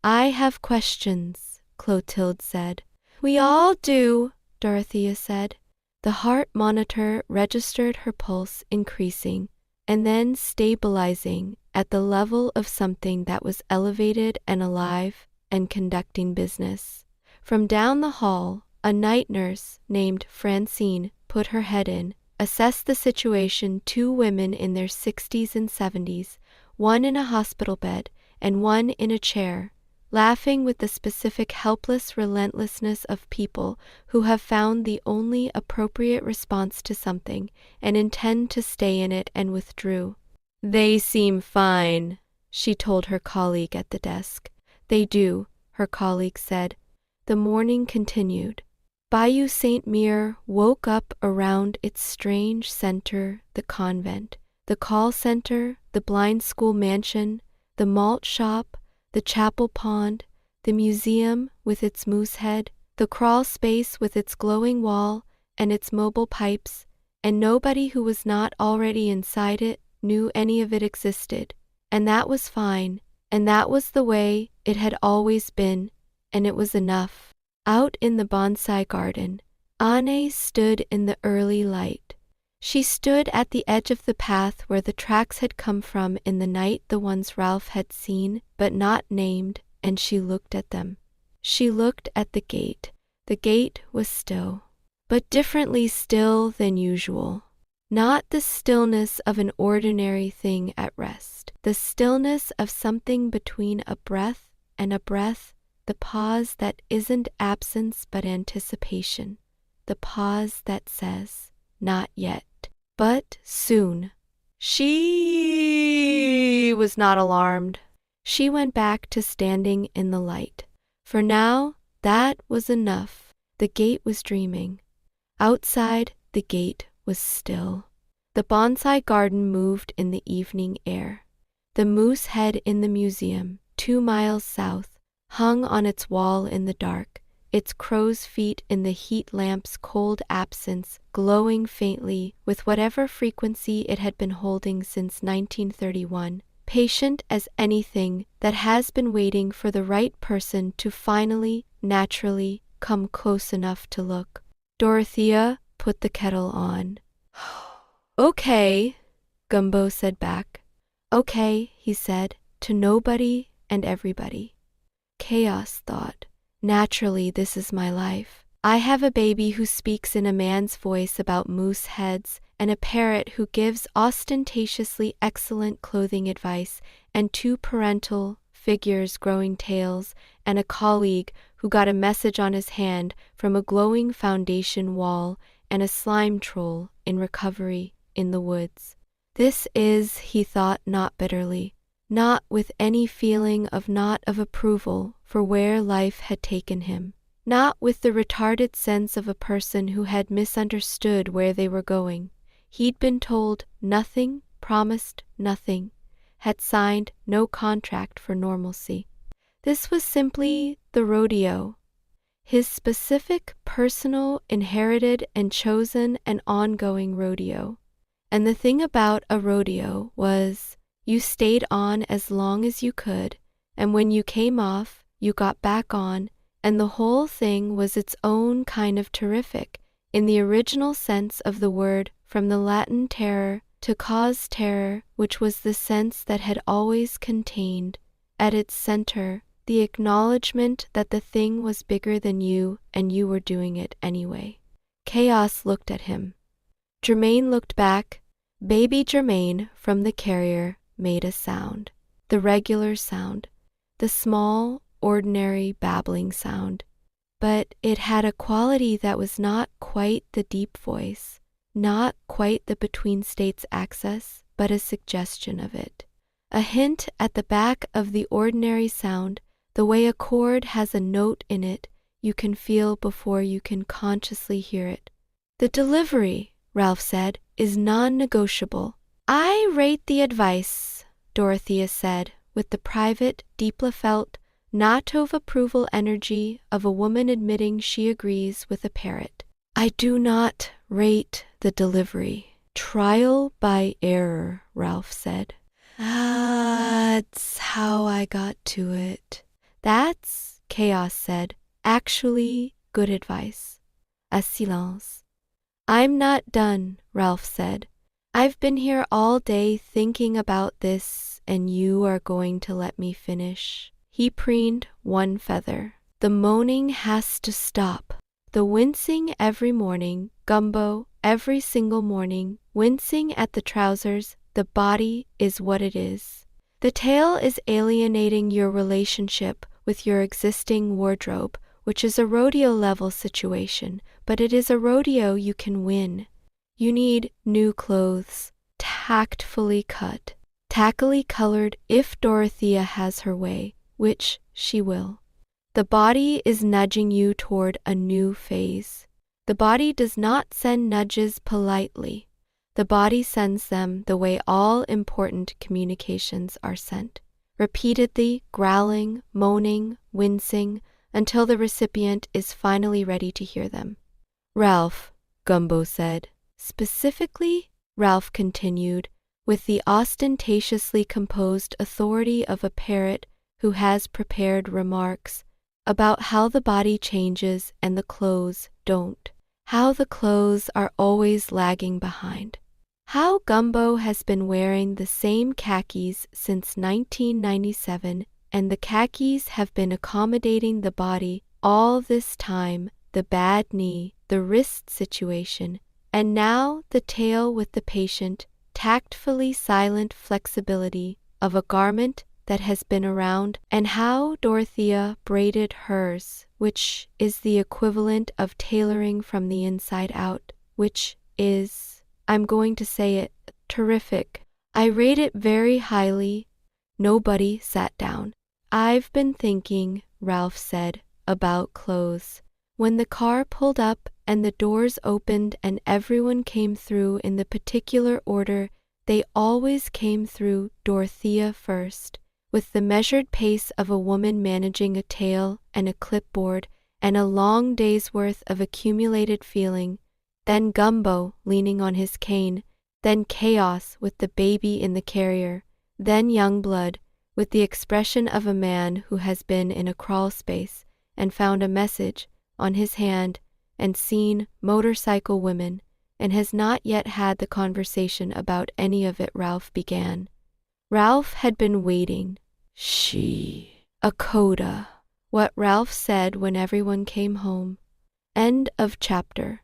I have questions, Clotilde said. We all do, Dorothea said. The heart monitor registered her pulse increasing and then stabilizing at the level of something that was elevated and alive and conducting business. From down the hall, a night nurse named Francine put her head in, assessed the situation. Two women in their 60s and 70s, one in a hospital bed and one in a chair, laughing with the specific helpless relentlessness of people who have found the only appropriate response to something and intend to stay in it, and withdrew. "They seem fine," she told her colleague at the desk. "They do," her colleague said. The morning continued. Bayou Saint Mere woke up around its strange center: the convent, the call center, the blind school mansion, the malt shop, the chapel pond, the museum with its moose head, the crawl space with its glowing wall and its mobile pipes, and nobody who was not already inside it knew any of it existed. And that was fine, and that was the way it had always been, and it was enough. Out in the bonsai garden, Anne stood in the early light. She stood at the edge of the path where the tracks had come from in the night, the ones Ralph had seen but not named, and she looked at them. She looked at the gate. The gate was still, but differently still than usual. Not the stillness of an ordinary thing at rest, the stillness of something between a breath and a breath, the pause that isn't absence but anticipation, the pause that says, "Not yet, but soon." She was not alarmed. She went back to standing in the light. For now, that was enough. The gate was dreaming. Outside, the gate was still. The bonsai garden moved in the evening air. The moose head in the museum, 2 miles south, hung on its wall in the dark, its crow's feet in the heat lamp's cold absence glowing faintly with whatever frequency it had been holding since 1931, patient as anything that has been waiting for the right person to finally, naturally, come close enough to look. Dorothea put the kettle on. "Okay," Gumbo said back. "Okay," he said, to nobody and everybody. Chaos thought, "Naturally, this is my life. I have a baby who speaks in a man's voice about moose heads, and a parrot who gives ostentatiously excellent clothing advice, and 2 parental figures growing tails, and a colleague who got a message on his hand from a glowing foundation wall, and a slime troll in recovery in the woods. This is," he thought not bitterly, not with any feeling of approval for where life had taken him, not with the retarded sense of a person who had misunderstood where they were going. He'd been told nothing, promised nothing, had signed no contract for normalcy. This was simply the rodeo, his specific, personal, inherited and chosen and ongoing rodeo. And the thing about a rodeo was, you stayed on as long as you could, and when you came off, you got back on, and the whole thing was its own kind of terrific, in the original sense of the word, from the Latin terror to cause terror, which was the sense that had always contained, at its center, the acknowledgement that the thing was bigger than you and you were doing it anyway. Chaos looked at him. Germaine looked back. Baby Germaine from the carrier made a sound, the regular sound, the small, ordinary babbling sound. But it had a quality that was not quite the deep voice, not quite the between states access, but a suggestion of it. A hint at the back of the ordinary sound, the way a chord has a note in it you can feel before you can consciously hear it. "The delivery," Ralph said, "is non-negotiable." "I rate the advice," Dorothea said, with the private, deeply felt, not of approval energy of a woman admitting she agrees with a parrot. "I do not rate the delivery." "Trial by error," Ralph said. "That's how I got to it." "That's," Chaos said, "actually good advice." A silence. I'm not done, Ralph said. I've been here all day thinking about this, and you are going to let me finish. He preened one feather. The moaning has to stop. The wincing every morning, Gumbo, every single morning, wincing at the trousers, the body is what it is. The tail is alienating your relationship with your existing wardrobe, which is a rodeo-level situation, but it is a rodeo you can win. You need new clothes, tactfully cut, tackily colored if Dorothea has her way, which she will. The body is nudging you toward a new phase. The body does not send nudges politely. The body sends them the way all important communications are sent, repeatedly growling, moaning, wincing, until the recipient is finally ready to hear them. Ralph, Gumbo said. Specifically, Ralph continued, with the ostentatiously composed authority of a parrot who has prepared remarks about how the body changes and the clothes don't, how the clothes are always lagging behind, how Gumbo has been wearing the same khakis since 1997 and the khakis have been accommodating the body all this time, the bad knee, the wrist situation, and now the tail with the patient, tactfully silent flexibility of a garment that has been around, and how Dorothea braided hers, which is the equivalent of tailoring from the inside out, which is, I'm going to say it, terrific. I rate it very highly. Nobody sat down. I've been thinking, Ralph said, about clothes. When the car pulled up and the doors opened and everyone came through in the particular order they always came through, Dorothea first, with the measured pace of a woman managing a tail and a clipboard and a long day's worth of accumulated feeling, then Gumbo leaning on his cane, then chaos with the baby in the carrier, then young blood with the expression of a man who has been in a crawl space and found a message on his hand and seen motorcycle women and has not yet had the conversation about any of it Ralph began. Ralph had been waiting. A coda. What Ralph said when everyone came home. End of chapter.